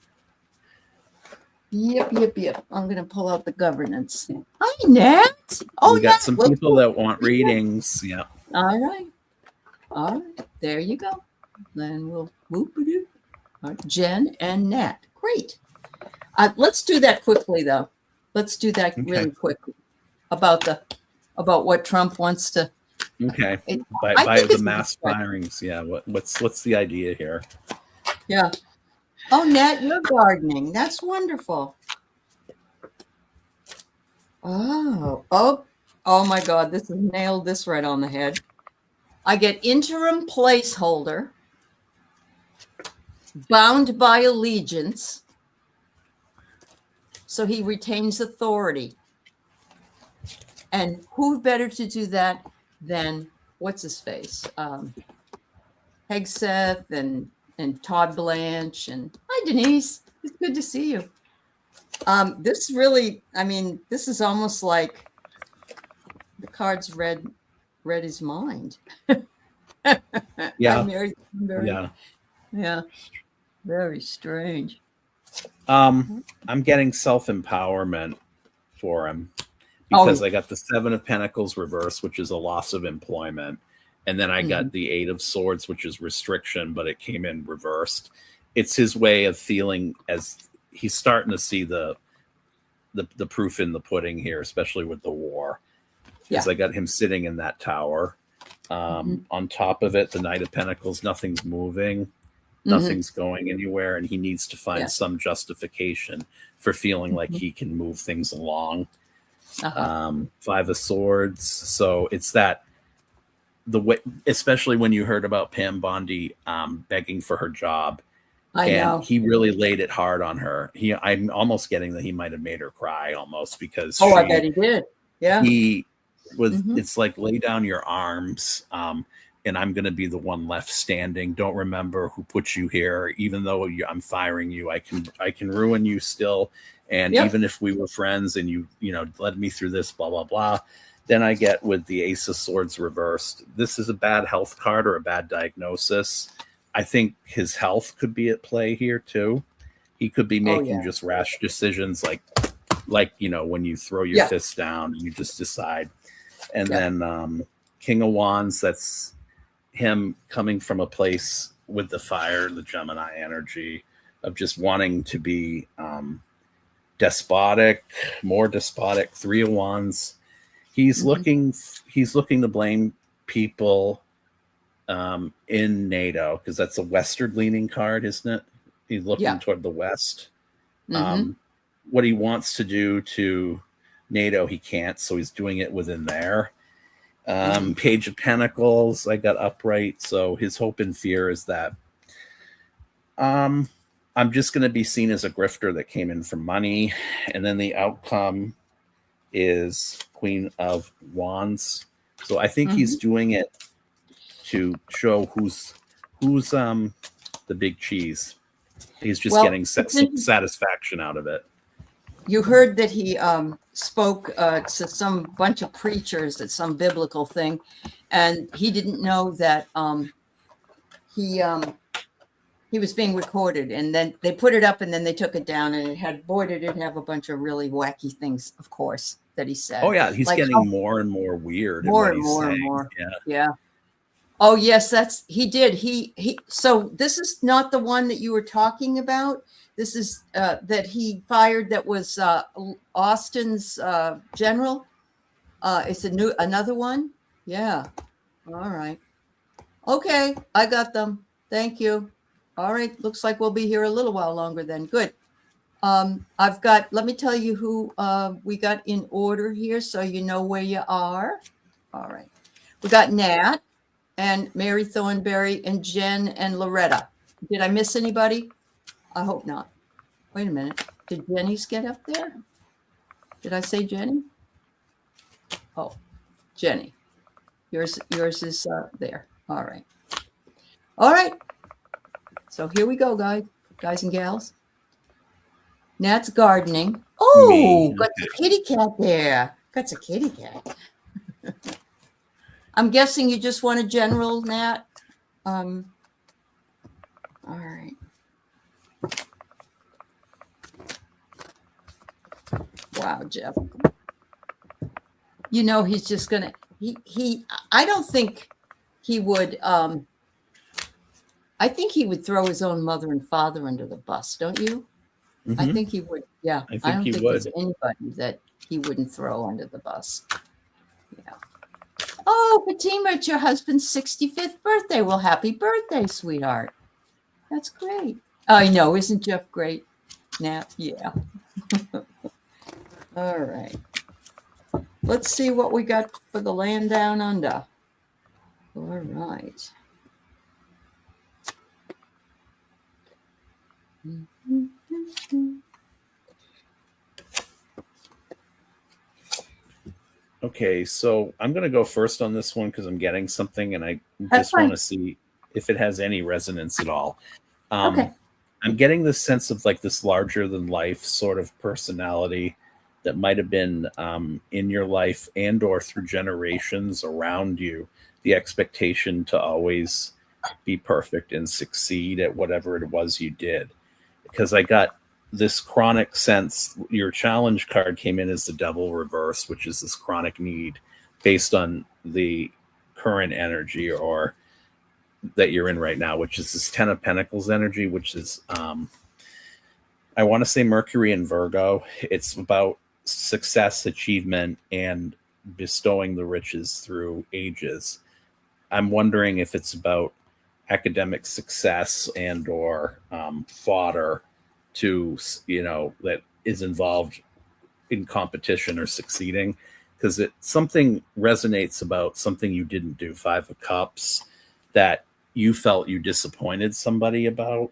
Yep. I'm going to pull out the governance. Hi, Nat. Oh, we got some people that want readings. Yeah. All right. There you go. Then we'll whoop-a-doo. Right. Jen and Nat. Great. Let's do that quickly, though. Let's do that really quickly about what Trump wants to. Okay. By the mass firings. Yeah. What's the idea here? Yeah. Oh, Nat, you're gardening. That's wonderful. Oh my God. This has nailed this right on the head. I get interim placeholder, bound by allegiance, so he retains authority. And who better to do that than what's his face? Hegseth and Todd Blanche and hi Denise. It's good to see you. This really, this is almost like the cards read his mind. Yeah. Yeah. Very strange. I'm getting self-empowerment for him because I got the 7 of Pentacles reverse, which is a loss of employment. And then I got the 8 of Swords, which is restriction, but it came in reversed. It's his way of feeling as he's starting to see the proof in the pudding here, especially with the war. Because I got him sitting in that tower. On top of it, the Knight of Pentacles, nothing's moving. Nothing's going anywhere. And he needs to find some justification for feeling like he can move things along. 5 of Swords. So it's that the way, especially when you heard about Pam Bondi begging for her job. I know. He really laid it hard on her. I'm almost getting that he might have made her cry almost because I bet he did. Yeah. He was it's like lay down your arms and I'm going to be the one left standing. Don't remember who put you here. Even though I'm firing you, I can ruin you still. And even if we were friends and you led me through this, blah, blah, blah. Then I get with the Ace of Swords reversed. This is a bad health card or a bad diagnosis. I think his health could be at play here too. He could be making just rash decisions like when you throw your fist down and you just decide. And then King of Wands, that's him coming from a place with the fire, the Gemini energy of just wanting to be despotic, more despotic. 3 of Wands. He's looking to blame people in NATO because that's a westward leaning card, isn't it? He's looking toward the West. What he wants to do to NATO, he can't, so he's doing it within there. Page of Pentacles, I got upright. So his hope and fear is that I'm just going to be seen as a grifter that came in for money. And then the outcome is Queen of Wands. So I think he's doing it to show who's the big cheese. He's just getting satisfaction out of it. You heard that he spoke to some bunch of preachers at some biblical thing, and he didn't know that he was being recorded, and then they put it up, and then they took it down, and did it have a bunch of really wacky things, of course, that he said. Oh yeah, he's getting more and more weird. More and more. Yeah. Oh yes, he did. He. So this is not the one that you were talking about. This is that he fired. That was Austin's general. It's another one. Yeah. All right. Okay, I got them. Thank you. All right. Looks like we'll be here a little while longer then. Good. Let me tell you who we got in order here so you know where you are. All right. We got Nat and Mary Thornberry and Jen and Loretta. Did I miss anybody? I hope not. Wait a minute. Did Jenny's get up there? Did I say Jenny? Oh, Jenny. Yours is there. All right. All right. So here we go, guys and gals. Nat's gardening. Oh, got the kitty cat there. That's a kitty cat. I'm guessing you just want a general, Nat. All right. Wow, Jeff. You know, he's just gonna. I don't think he would. I think he would throw his own mother and father under the bus, don't you? Mm-hmm. I think he would. Yeah, I don't think there's anybody that he wouldn't throw under the bus. Yeah. Oh, Fatima, it's your husband's 65th birthday. Well, happy birthday, sweetheart. That's great. I know, isn't Jeff great? Now, yeah. All right. Let's see what we got for the land down under. All right. Okay, so I'm going to go first on this one because I'm getting something and I just want to see if it has any resonance at all. Okay. I'm getting this sense of like this larger than life sort of personality that might have been in your life and or through generations around you, the expectation to always be perfect and succeed at whatever it was you did. Because I got this chronic sense, your challenge card came in as the devil reverse, which is this chronic need based on the current energy or that you're in right now, which is this 10 of Pentacles energy, which is, I want to say Mercury and Virgo. It's about success, achievement, and bestowing the riches through ages. I'm wondering if it's about academic success and or fodder to, you know, that is involved in competition or succeeding, because it something resonates about something you didn't do. 5 of Cups that you felt you disappointed somebody about,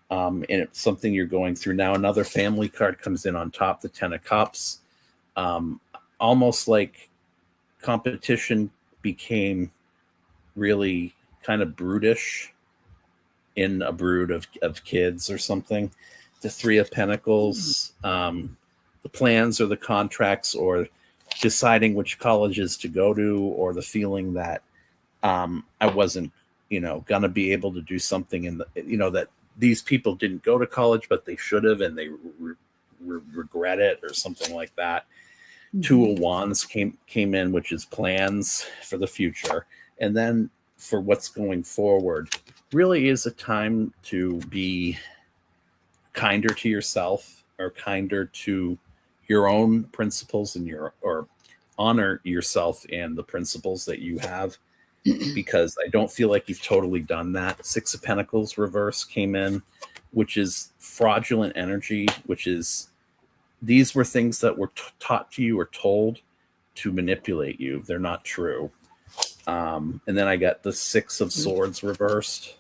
and it's something you're going through now. Another family card comes in on top, the 10 of Cups, almost like competition became really kind of brutish in a brood of kids or something. The 3 of Pentacles, the plans or the contracts or deciding which colleges to go to, or the feeling that I wasn't, you know, gonna be able to do something in the, you know, that these people didn't go to college, but they should have, and they regret it or something like that. Mm-hmm. 2 of Wands came in, which is plans for the future. And then for what's going forward, really is a time to be kinder to yourself or kinder to your own principles and or honor yourself and the principles that you have, because I don't feel like you've totally done that. 6 of Pentacles reverse came in, which is fraudulent energy, which is these were things that were taught to you or told to manipulate you. They're not true. And then I got the 6 of Swords reversed,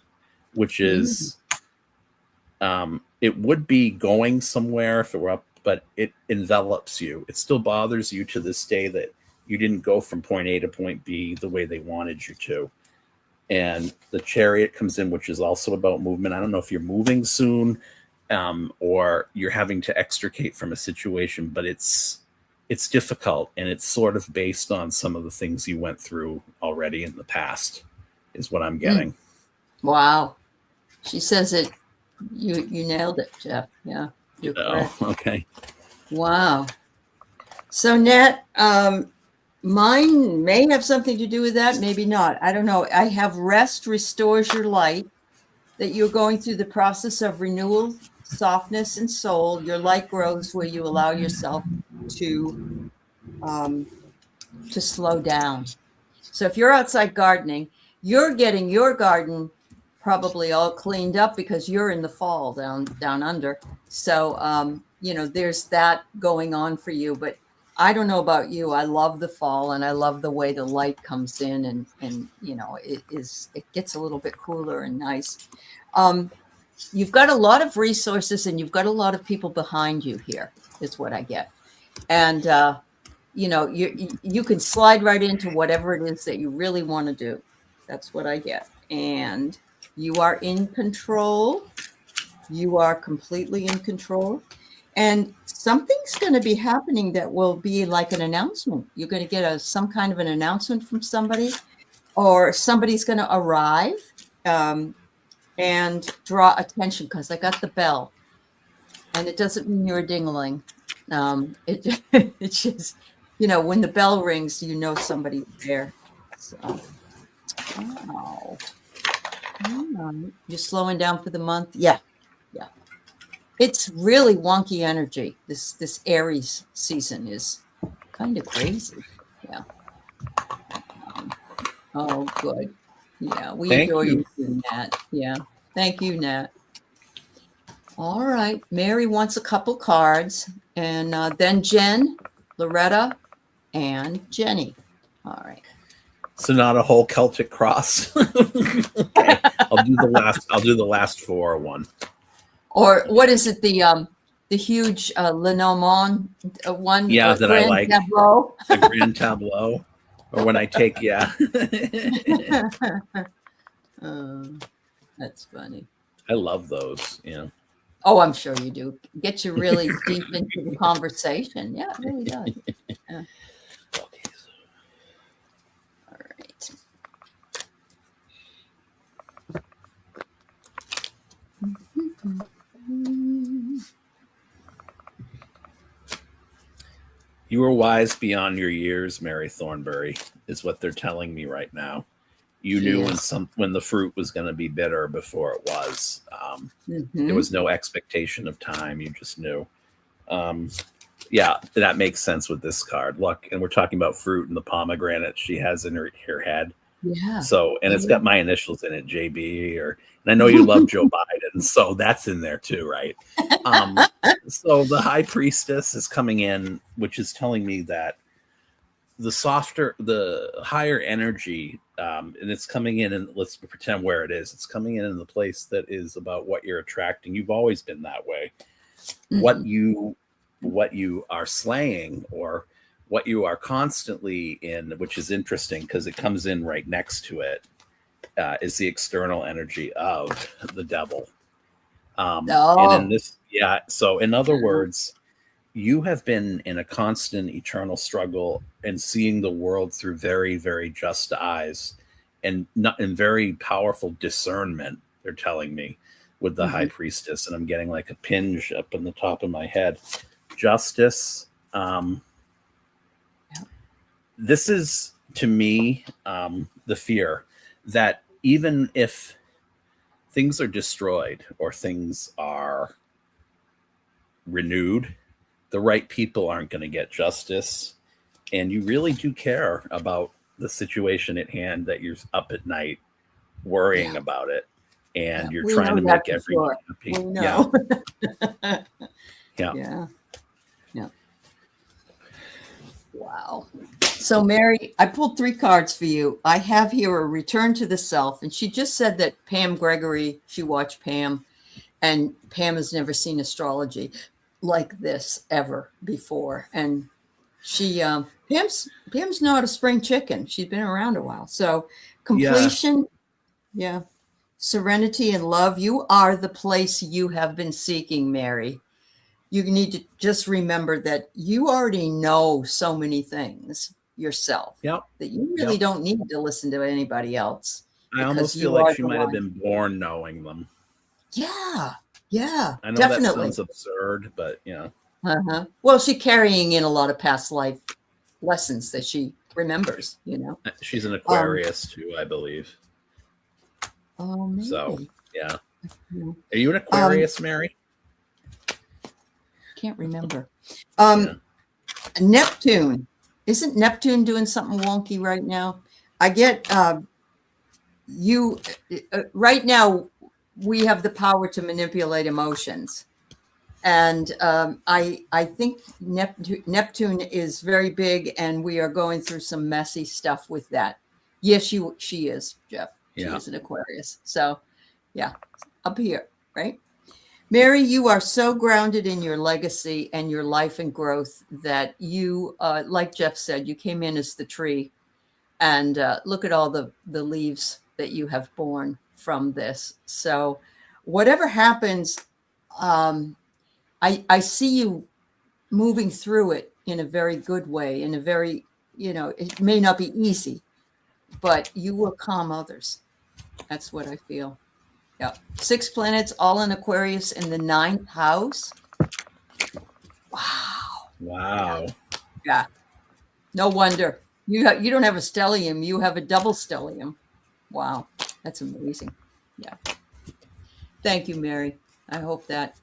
which is it would be going somewhere if it were up, but it envelops you. It still bothers you to this day that you didn't go from point A to point B the way they wanted you to. And the Chariot comes in, which is also about movement. I don't know if you're moving soon or you're having to extricate from a situation, but it's difficult, and it's sort of based on some of the things you went through already in the past is what I'm getting. Wow. She says it. You nailed it, Jeff. Yeah. You're correct. Okay. Wow. So Nat, mine may have something to do with that, maybe not. I don't know. I have rest restores your light, that you're going through the process of renewal, softness, and soul. Your light grows where you allow yourself to slow down. So if you're outside gardening, you're getting your garden probably all cleaned up because you're in the fall down under. So, you know, there's that going on for you. But I don't know about you. I love the fall, and I love the way the light comes in, and you know, it gets a little bit cooler and nice. You've got a lot of resources, and you've got a lot of people behind you here, is what I get. And, you know, you can slide right into whatever it is that you really want to do. That's what I get. And you are in control. You are completely in control. And something's going to be happening that will be like an announcement. You're going to get some kind of an announcement from somebody, or somebody's going to arrive and draw attention, because I got the bell. And it doesn't mean you're a ding-a-ling. It's just, when the bell rings, somebody's there. So, wow. You're slowing down for the month? Yeah. It's really wonky energy. This Aries season is kind of crazy. Yeah. Oh, good. Yeah, we adore you, Nat. Yeah. Thank you, Nat. All right. Mary wants a couple cards, and then Jen, Loretta, and Jenny. All right. So not a whole Celtic cross. Okay. I'll do the last 4 one. Or what is it? The huge Lenormand one? Yeah, that I like. Tableau. The grand tableau. Or when I take, That's funny. I love those, Oh, I'm sure you do. Get you really deep into the conversation. Yeah, it really does. Yeah. Okay. All right. You were wise beyond your years, Mary Thornbury, is what they're telling me right now. You knew when the fruit was going to be bitter before it was. There was no expectation of time. You just knew. Yeah, that makes sense with this card. Look, and we're talking about fruit and the pomegranate she has in her head. Yeah. So, and it's got my initials in it, JB, and I know you love Joe Biden, so that's in there too, right? So the high priestess is coming in, which is telling me that the higher energy, and it's coming in, and let's pretend where it is. It's coming in the place that is about what you're attracting. You've always been that way. Mm-hmm. What you are slaying, or what you are constantly in, which is interesting because it comes in right next to it, is the external energy of the devil. And in this, so in other words, you have been in a constant eternal struggle and seeing the world through very, very just eyes and very powerful discernment, they're telling me, with the high priestess. And I'm getting like a pinch up in the top of my head. Justice. This is, to me, the fear that even if things are destroyed or things are renewed, the right people aren't going to get justice. And you really do care about the situation at hand, that you're up at night worrying about it. And you're trying to make everyone happy. We know. Yeah. Wow. So, Mary, I pulled 3 cards for you. I have here a return to the self. And she just said that Pam Gregory, she watched Pam, and Pam has never seen astrology like this ever before. And she, Pam's not a spring chicken. She's been around a while. So completion, serenity and love. You are the place you have been seeking, Mary. You need to just remember that you already know so many things yourself that you really don't need to listen to anybody else. I almost feel like she might have been born knowing them. Yeah, I know definitely. That sounds absurd, but Well, she's carrying in a lot of past life lessons that she remembers. She's an Aquarius too, I believe. Oh, maybe. So are you an Aquarius, Mary? Can't remember. Neptune. Isn't Neptune doing something wonky right now? I get you right now. We have the power to manipulate emotions, and I think Neptune is very big, and we are going through some messy stuff with that. Yes, she is, Jeff. She is an Aquarius. So, up here, right? Mary, you are so grounded in your legacy and your life and growth that you, like Jeff said, you came in as the tree, and look at all the leaves that you have borne from this. So whatever happens, I see you moving through it in a very good way, in a very, it may not be easy, but you will calm others. That's what I feel. Yeah. 6 planets, all in Aquarius in the 9th house. Wow. Wow. Yeah. No wonder. You don't have a stellium, you have a double stellium. Wow. That's amazing. Yeah. Thank you, Mary. I hope that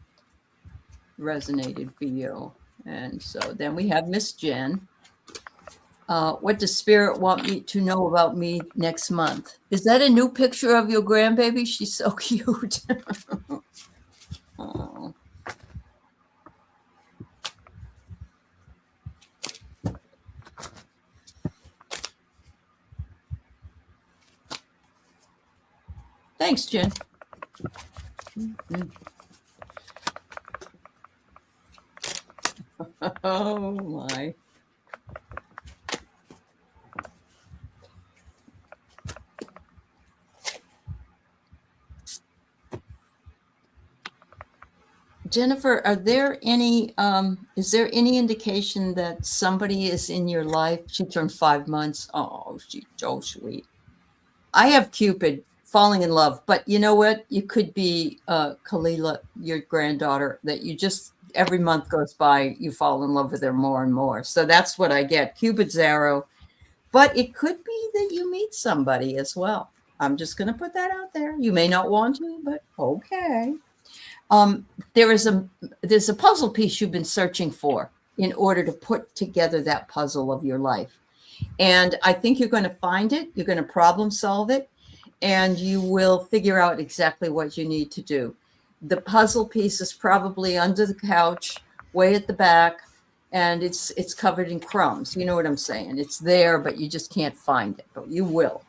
resonated for you. And so then we have Miss Jen. What does Spirit want me to know about me next month? Is that a new picture of your grandbaby? She's so cute. Oh. Thanks, Jen. Oh my. Jennifer, is there any indication that somebody is in your life? She turned 5 months. Oh, she's so sweet. I have Cupid falling in love, but you know what? You could be Kalila, your granddaughter, that you just, every month goes by, you fall in love with her more and more. So that's what I get, Cupid's arrow. But it could be that you meet somebody as well. I'm just going to put that out there. You may not want to, but okay. There's a puzzle piece you've been searching for in order to put together that puzzle of your life. And I think you're going to find it. You're going to problem solve it, and you will figure out exactly what you need to do. The puzzle piece is probably under the couch, way at the back, and it's covered in crumbs. You know what I'm saying? It's there, but you just can't find it, but you will.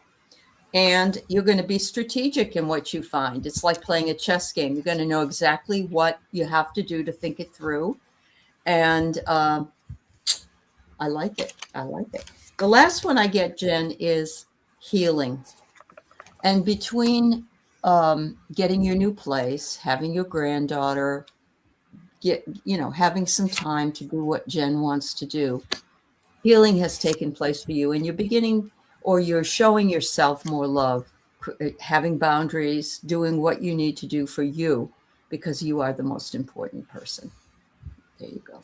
And you're going to be strategic in what you find. It's like playing a chess game. You're going to know exactly what you have to do to think it through. And I like it. I like it. The last one I get, Jen, is healing. And between getting your new place, having your granddaughter, having some time to do what Jen wants to do, healing has taken place for you. And you're beginning, or you're showing yourself more love, having boundaries, doing what you need to do for you, because you are the most important person. There you go.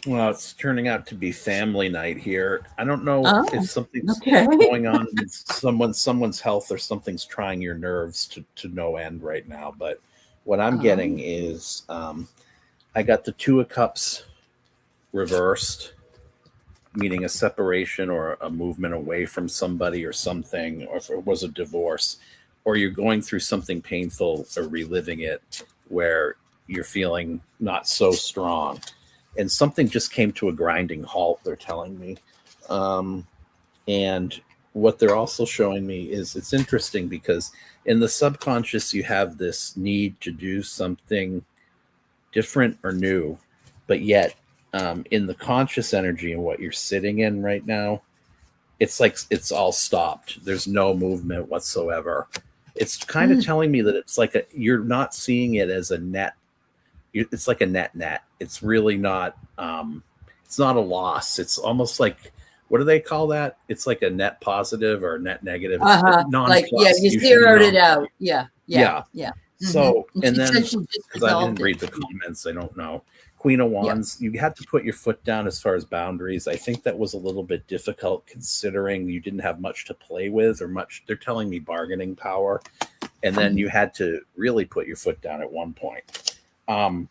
Well, it's turning out to be family night here. I don't know if something's going on with someone's health, or something's trying your nerves to no end right now. But what I'm getting is I got the 2 of Cups reversed, meaning a separation or a movement away from somebody or something, or if it was a divorce, or you're going through something painful or reliving it where you're feeling not so strong. And something just came to a grinding halt, they're telling me. And what they're also showing me is, it's interesting because in the subconscious, you have this need to do something different or new, but yet in the conscious energy and what you're sitting in right now, it's like it's all stopped. There's no movement whatsoever. It's kind of telling me that it's like you're not seeing it as a net. It's like a net. It's really not. It's not a loss. It's almost like, what do they call that? It's like a net positive or net negative. Like, yeah, you zeroed it out. Yeah. So, and then, because I didn't read the comments, I don't know. Queen of Wands, you had to put your foot down as far as boundaries. I think that was a little bit difficult considering you didn't have much to play with, or much, they're telling me, bargaining power. And then you had to really put your foot down at one point. And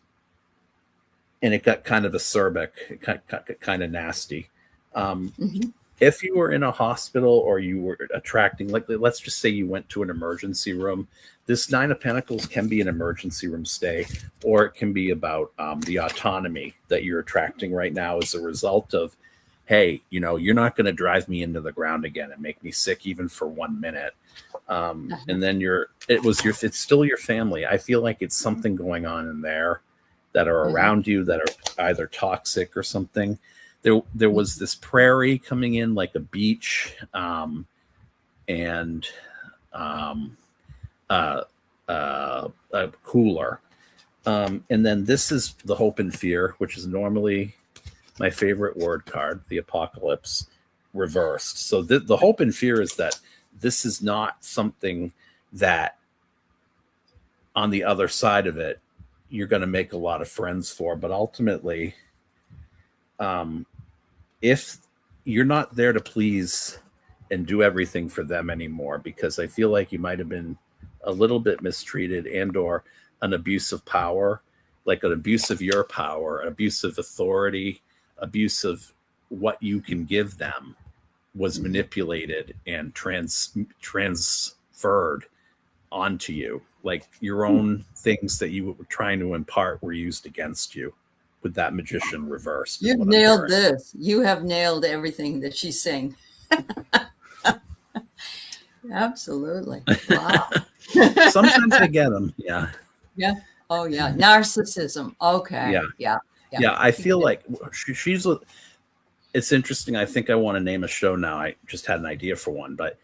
it got kind of acerbic, kind of nasty. If you were in a hospital, or you were attracting, like, let's just say you went to an emergency room, this 9 of Pentacles can be an emergency room stay, or it can be about the autonomy that you're attracting right now as a result of, hey, you're not going to drive me into the ground again and make me sick even for 1 minute. And then it's still your family. I feel like it's something going on in there that are around you that are either toxic or something. There was this prairie coming in like a beach, and cooler. And then this is the hope and fear, which is normally my favorite word card, the apocalypse reversed. So the hope and fear is that this is not something that on the other side of it, you're going to make a lot of friends for. But ultimately, if you're not there to please and do everything for them anymore, because I feel like you might have been a little bit mistreated and or an abuse of power, like an abuse of your power, an abuse of authority, abuse of what you can give them was manipulated and transferred onto you. Like your own things that you were trying to impart were used against you with that magician reversed. You've nailed this. You have nailed everything that she's saying. Absolutely. Wow. Sometimes I get them. Yeah. Yeah. Oh, yeah. Narcissism. Okay. Yeah. I feel like she's. It's interesting. I think I want to name a show now. I just had an idea for one, but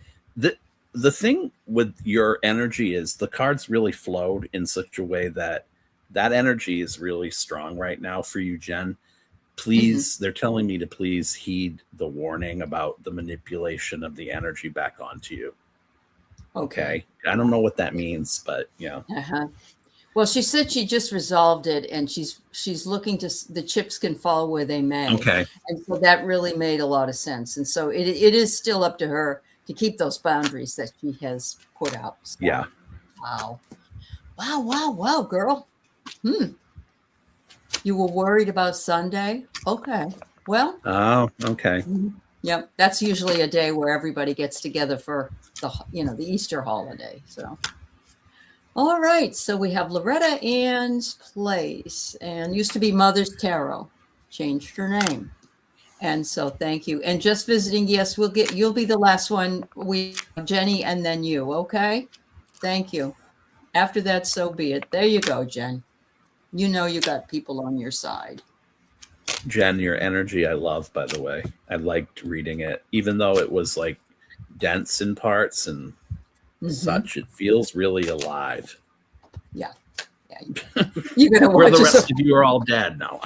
the thing with your energy is the cards really flowed in such a way that energy is really strong right now for you, Jen. Please, they're telling me to please heed the warning about the manipulation of the energy back onto you. Okay. I don't know what that means, but yeah. Well, she said she just resolved it, and she's looking to the chips can fall where they may. Okay. And so that really made a lot of sense. And so it is still up to her to keep those boundaries that she has put out. So, yeah. Wow, girl. You were worried about Sunday? Okay. Well. Oh, okay. Yep. That's usually a day where everybody gets together for the Easter holiday. So. All right. So we have Loretta Ann's Place, and used to be Mother's Tarot, changed her name. And so thank you. And just visiting. Yes, you'll be the last one. We have Jenny and then you. Okay. Thank you. After that, so be it. There you go, Jen. You know you got people on your side. Jen, your energy I love, by the way. I liked reading it, even though it was like dense in parts and such. It feels really alive. Yeah. You're gonna where the rest of you are all dead now.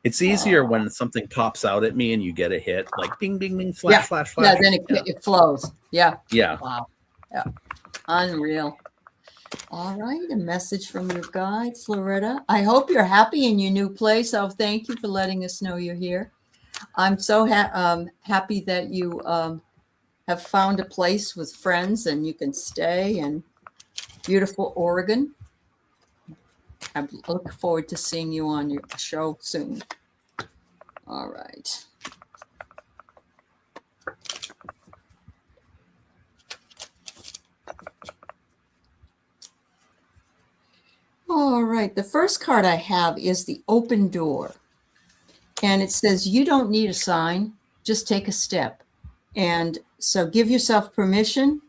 It's easier when something pops out at me and you get a hit, like ding, ding, ding, flash, flash, flash. Yeah, then it flows. Yeah. Yeah. Wow. Yeah. Unreal. All right. A message from your guides, Loretta. I hope you're happy in your new place. Oh, thank you for letting us know you're here. I'm so happy that you have found a place with friends and you can stay in beautiful Oregon. I look forward to seeing you on your show soon. All right. All right. The first card I have is the open door. And it says, you don't need a sign, just take a step. And so give yourself permission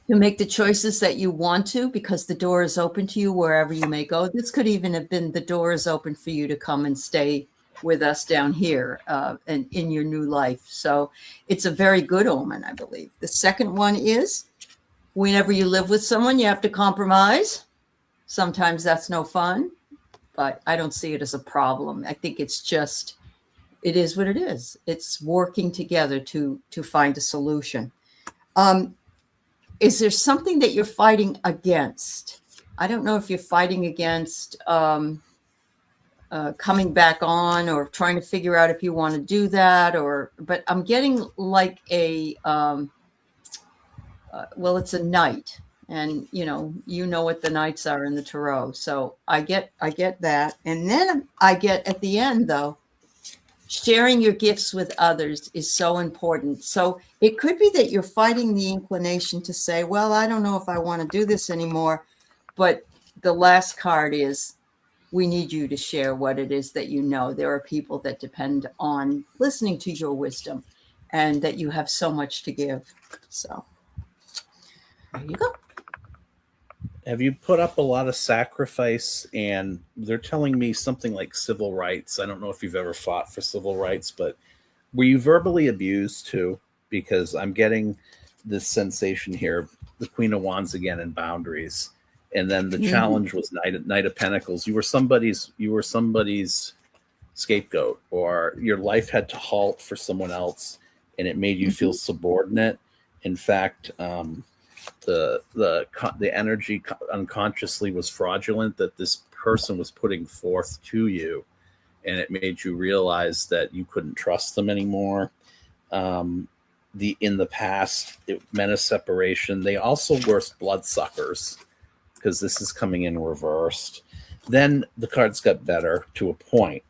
to make the choices that you want to, because the door is open to you wherever you may go. This could even have been the door is open for you to come and stay with us down here and in your new life. So it's a very good omen, I believe. The second one is, whenever you live with someone, you have to compromise. Sometimes that's no fun, but I don't see it as a problem. I think it's just, it is what it is. It's working together to find a solution. Is there something that you're fighting against? I don't know if you're fighting against coming back on or trying to figure out if you want to do that, but I'm getting like a, well, it's a knight, and you know what the knights are in the tarot. So I get that. And then I get at the end though, sharing your gifts with others is so important. So it could be that you're fighting the inclination to say, well, I don't know if I want to do this anymore. But the last card is, we need you to share what it is that you know. There are people that depend on listening to your wisdom and that you have so much to give. So there you go. Have you put up a lot of sacrifice? And they're telling me something like civil rights. I don't know if you've ever fought for civil rights, but were you verbally abused too? Because I'm getting this sensation here, the Queen of Wands again in boundaries. And then the challenge was Knight of Pentacles. You were somebody's scapegoat, or your life had to halt for someone else, and it made you feel subordinate. In fact, the energy unconsciously was fraudulent that this person was putting forth to you, and it made you realize that you couldn't trust them anymore. In the past, it meant a separation. They also were bloodsuckers, because this is coming in reversed. Then the cards got better to a point.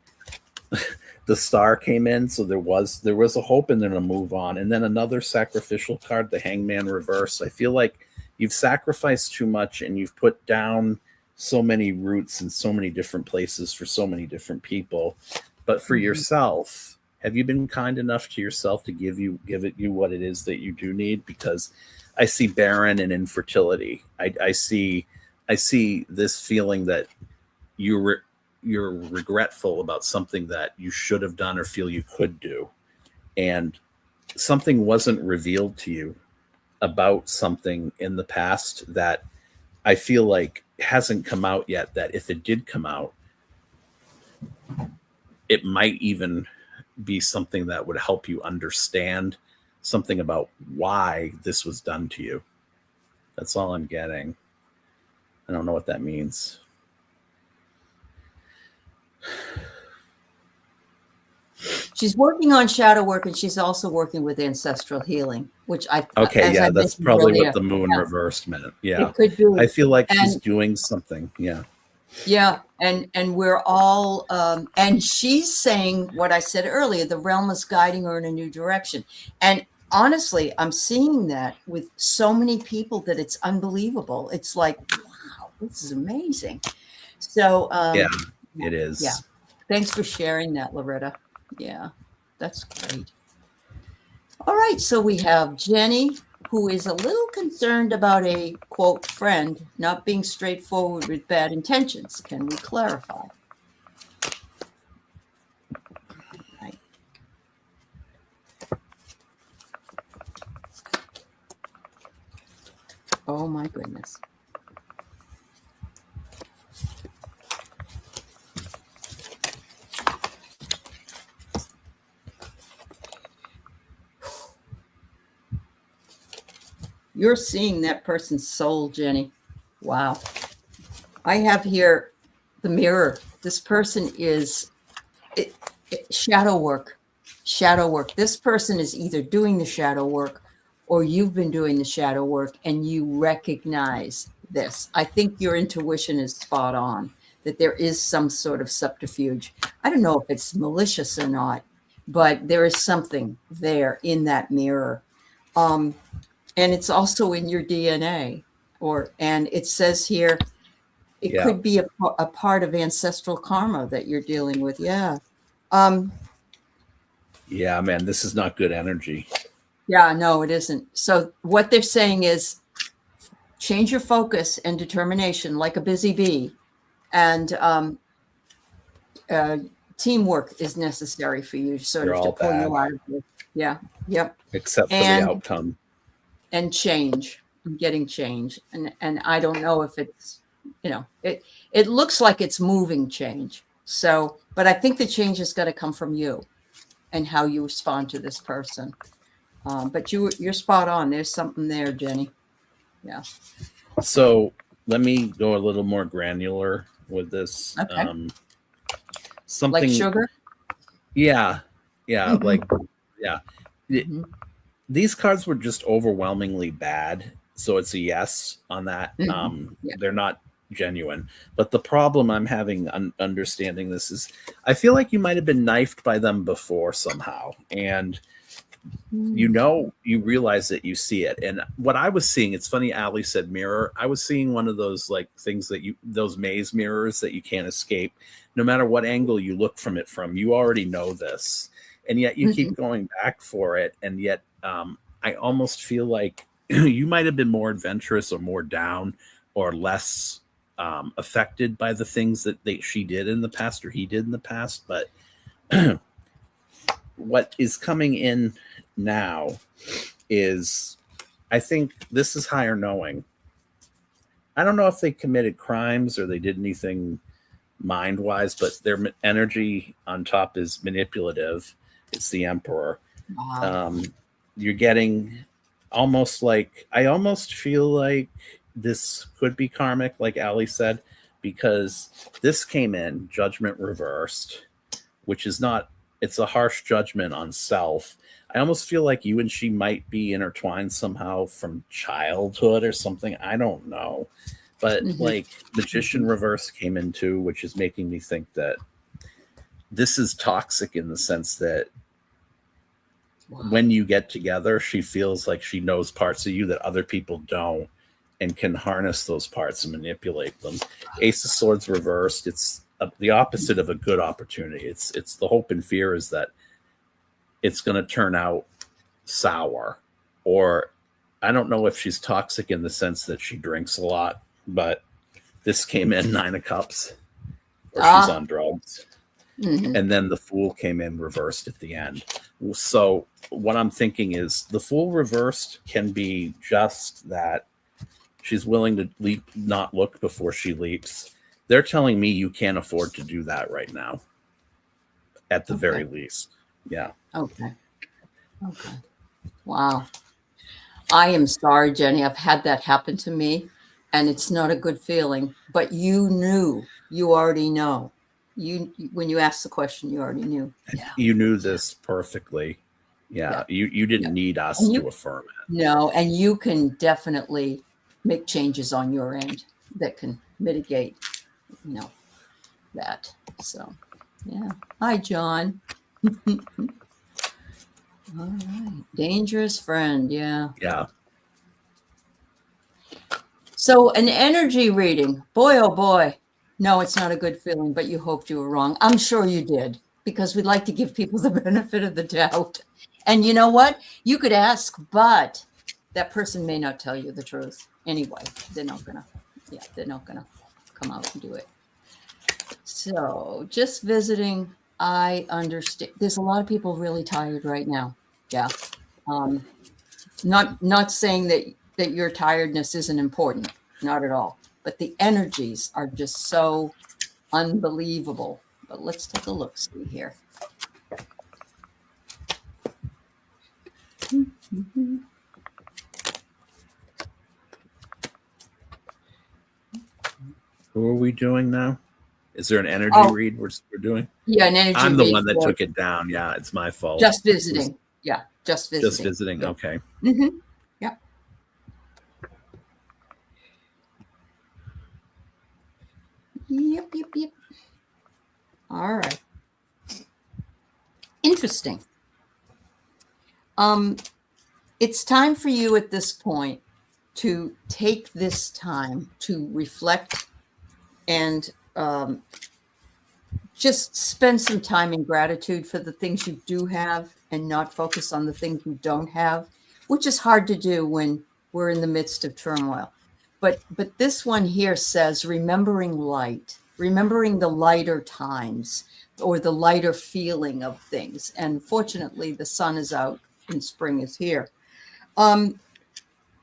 The Star came in, so there was a hope and then a move on. And then another sacrificial card, the Hangman reverse. I feel like you've sacrificed too much and you've put down so many roots in so many different places for so many different people. But for yourself, have you been kind enough to yourself to give it you what it is that you do need? Because I see barren and infertility. I see this feeling that you're regretful about something that you should have done or feel you could do, and something wasn't revealed to you about something in the past that I feel like hasn't come out yet, that if it did come out, it might even be something that would help you understand something about why this was done to you. That's all I'm getting. I don't know what that means. She's working on shadow work, and she's also working with ancestral healing, which that's probably earlier, what the moon reversed meant. Yeah, it could be. I feel like she's doing something. Yeah, and we're all and she's saying what I said earlier. The realm is guiding her in a new direction, and honestly, I'm seeing that with so many people that it's unbelievable. It's like, wow, this is amazing. So yeah, it is. Yeah, thanks for sharing that, Loretta. Yeah, that's great. All right, so we have Jenny, who is a little concerned about a, quote, friend not being straightforward with bad intentions. Can we clarify? Right. Oh, my goodness. You're seeing that person's soul, Jenny. Wow. I have here the mirror. This person is shadow work. Shadow work. This person is either doing the shadow work or you've been doing the shadow work and you recognize this. I think your intuition is spot on, that there is some sort of subterfuge. I don't know if it's malicious or not, but there is something there in that mirror. And it's also in your DNA, and it says here, it could be a part of ancestral karma that you're dealing with. Yeah. Yeah, man, this is not good energy. Yeah, no, it isn't. So what they're saying is change your focus and determination like a busy bee, and teamwork is necessary for you to pull you out of it. Yeah. Yep. Except for the outcome. And change, getting change. And I don't know if it's, it looks like it's moving change. So, but I think the change is going to come from you and how you respond to this person. But you're spot on. There's something there, Jenny. Yeah. So let me go a little more granular with this. Okay. Something like sugar? Yeah. Yeah. Like, yeah. These cards were just overwhelmingly bad, so it's a yes on that. They're not genuine. But the problem I'm having understanding this is I feel like you might have been knifed by them before somehow, and you realize that you see it. And what I was seeing, it's funny, Aley said mirror. I was seeing one of those like things that those maze mirrors that you can't escape. No matter what angle you look from it from, you already know this. And yet you keep going back for it. And yet I almost feel like you might have been more adventurous or more down or less affected by the things that she did in the past or he did in the past. But what is coming in now is I think this is higher knowing. I don't know if they committed crimes or they did anything mind wise, but their energy on top is manipulative. It's the emperor. Wow. You're getting almost like, I almost feel like this could be karmic, like Aley said, because this came in judgment reversed, which is not, it's a harsh judgment on self. I almost feel like you and she might be intertwined somehow from childhood or something. I don't know. But like magician reverse came in too, which is making me think that this is toxic in the sense that when you get together, she feels like she knows parts of you that other people don't and can harness those parts and manipulate them. Ace of Swords reversed. It's the opposite of a good opportunity. It's the hope and fear is that it's going to turn out sour, or I don't know if she's toxic in the sense that she drinks a lot, but this came in 9 of Cups, or she's on drugs. And then the Fool came in reversed at the end. So what I'm thinking is the Fool reversed can be just that she's willing to leap, not look before she leaps. They're telling me you can't afford to do that right now, at the very least. Yeah. Okay. Wow. I am sorry, Jenny. I've had that happen to me, and it's not a good feeling. But you knew. You already know. When you asked the question, you already knew. Yeah. You knew this perfectly. Yeah. You didn't need us to affirm it. No, and you can definitely make changes on your end that can mitigate, that. So, yeah. Hi, John. All right. Dangerous friend. Yeah. Yeah. So an energy reading, boy, oh boy. No, it's not a good feeling, but you hoped you were wrong. I'm sure you did, because we'd like to give people the benefit of the doubt. And you know what? You could ask, but that person may not tell you the truth. Anyway, they're not gonna come out and do it. So just visiting, I understand. There's a lot of people really tired right now. Yeah. Not saying that your tiredness isn't important, not at all. But the energies are just so unbelievable. But let's take a look, see here. Who are we doing now? Is there an energy read we're doing? Yeah, an energy read. I'm the one that took it down. Yeah, it's my fault. Just visiting. Yeah, just visiting. Just visiting. Yeah. Okay. Yeah. Yep. All right. Interesting. It's time for you at this point to take this time to reflect and just spend some time in gratitude for the things you do have and not focus on the things you don't have, which is hard to do when we're in the midst of turmoil. But this one here says, remembering light, remembering the lighter times or the lighter feeling of things. And fortunately, the sun is out and spring is here.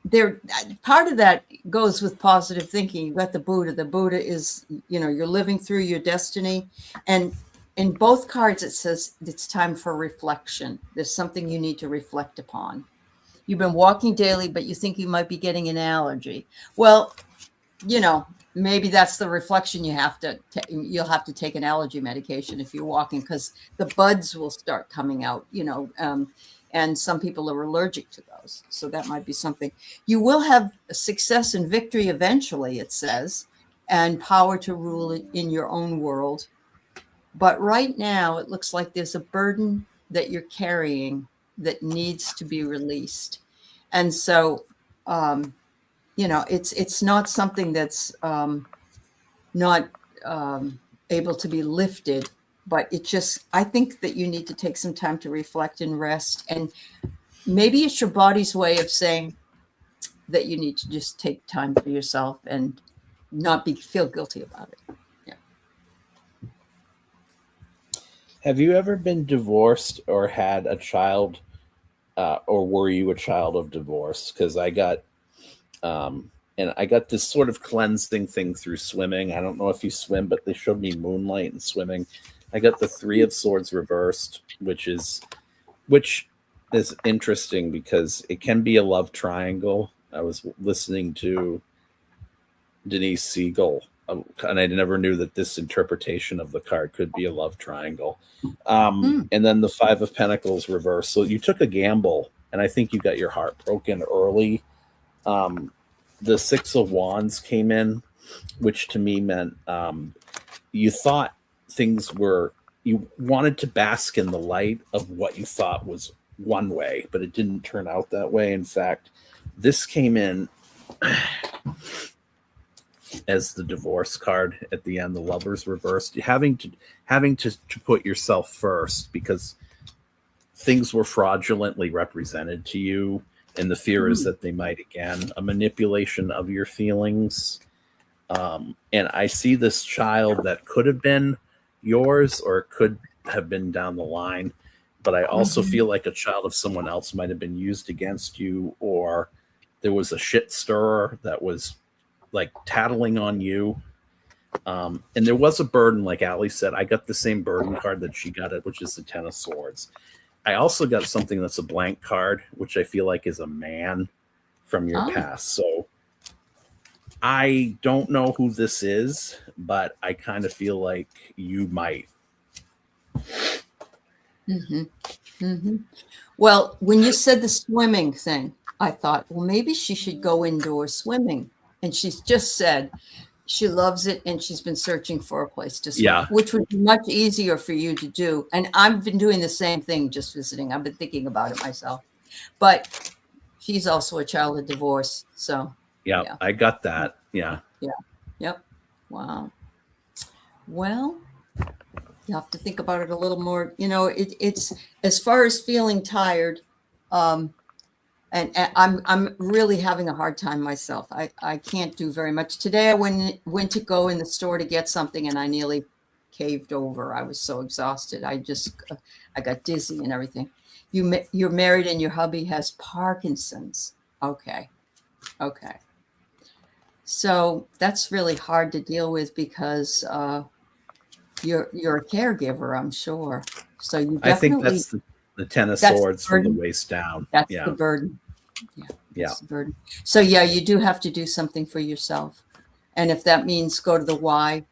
There, part of that goes with positive thinking. You've got the Buddha. The Buddha is, you're living through your destiny. And in both cards, it says it's time for reflection. There's something you need to reflect upon. You've been walking daily, but you think you might be getting an allergy. Well, maybe that's the reflection you have to, you'll have to take an allergy medication if you're walking, because the buds will start coming out, and some people are allergic to those. So that might be something. You will have success and victory eventually, it says, and power to rule in your own world. But right now, it looks like there's a burden that you're carrying that needs to be released. And so, it's not something that's not able to be lifted. But I think that you need to take some time to reflect and rest. And maybe it's your body's way of saying that you need to just take time for yourself and not feel guilty about it. Yeah. Have you ever been divorced or had a child or were you a child of divorce? Because I got, and I got this sort of cleansing thing through swimming. I don't know if you swim, but they showed me moonlight and swimming. I got the Three of Swords reversed, which is interesting because it can be a love triangle. I was listening to Denise Siegel, and I never knew that this interpretation of the card could be a love triangle. And then the Five of Pentacles reversed. So you took a gamble, and I think you got your heart broken early. The Six of Wands came in, which to me meant you thought things were, you wanted to bask in the light of what you thought was one way, but it didn't turn out that way. In fact, this came in as the divorce card at the end, the Lovers reversed, having to put yourself first because things were fraudulently represented to you, and the fear is that they might again, a manipulation of your feelings. And I see this child that could have been yours or could have been down the line, but I also feel like a child of someone else might have been used against you, or there was a shit stirrer that was like tattling on you. And there was a burden, like Aley said. I got the same burden card that she got, which is the Ten of Swords. I also got something that's a blank card, which I feel like is a man from your past. So I don't know who this is, but I kind of feel like you might. Well, when you said the swimming thing, I thought, well, maybe she should go indoor swimming. And she's just said she loves it and she's been searching for a place to swim, which would be much easier for you to do. And I've been doing the same thing, just visiting. I've been thinking about it myself. But she's also a child of divorce. So, yeah. I got that. Yeah. Yep. Wow. Well, you have to think about it a little more. You know, it's as far as feeling tired, and I'm really having a hard time myself. I can't do very much. Today I went to go in the store to get something and I nearly caved over. I was so exhausted. I got dizzy and everything. You're married and your hubby has Parkinson's. Okay. So that's really hard to deal with because you're a caregiver, I'm sure. So you definitely, I think that's the Ten of Swords from the waist down. That's the burden. Yeah. The burden. So yeah, you do have to do something for yourself. And if that means go to the Y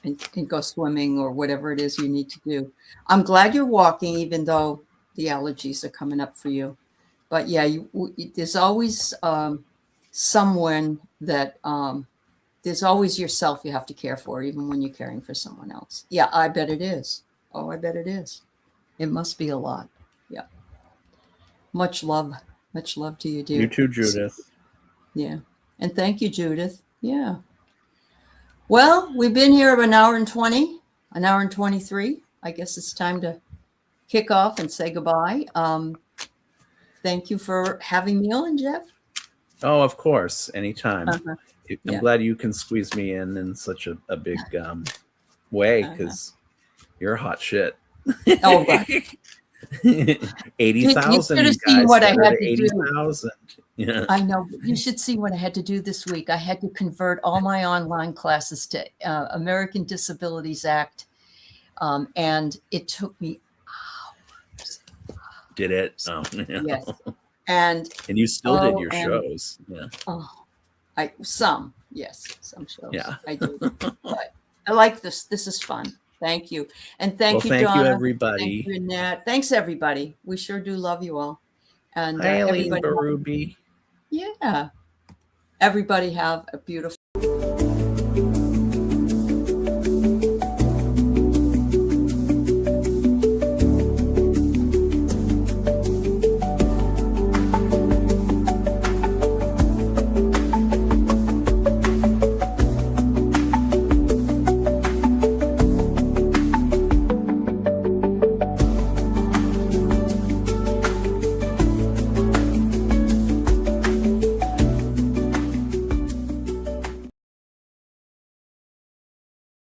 and go swimming or whatever it is you need to do. I'm glad you're walking, even though the allergies are coming up for you. But yeah, there's always someone that there's always yourself you have to care for, even when you're caring for someone else. Yeah, I bet it is. Oh, I bet it is. It must be a lot. Yeah. Much love to you, dear. You too, Judith. Yeah. And thank you, Judith. Yeah. Well, we've been here an hour and 20, an hour and 23. I guess it's time to kick off and say goodbye. Thank you for having me on, Jeff. Oh, of course. Anytime. I'm glad you can squeeze me in such a big way because you're a hot shit. Oh, right. 80,000. You should have seen what I had to 80,000. Yeah. I know. You should see what I had to do this week. I had to convert all my online classes to American Disabilities Act, and it took me hours. Did it? Oh, yeah. Yes. And you still did your shows. Yeah. Some shows. Yeah. I do. But I like this. This is fun. Thank you. And thank you, thank Donna. you, everybody. Thank you, Nat. Thanks, everybody. We sure do love you all. And Aley and Baruby. Yeah. Everybody have a beautiful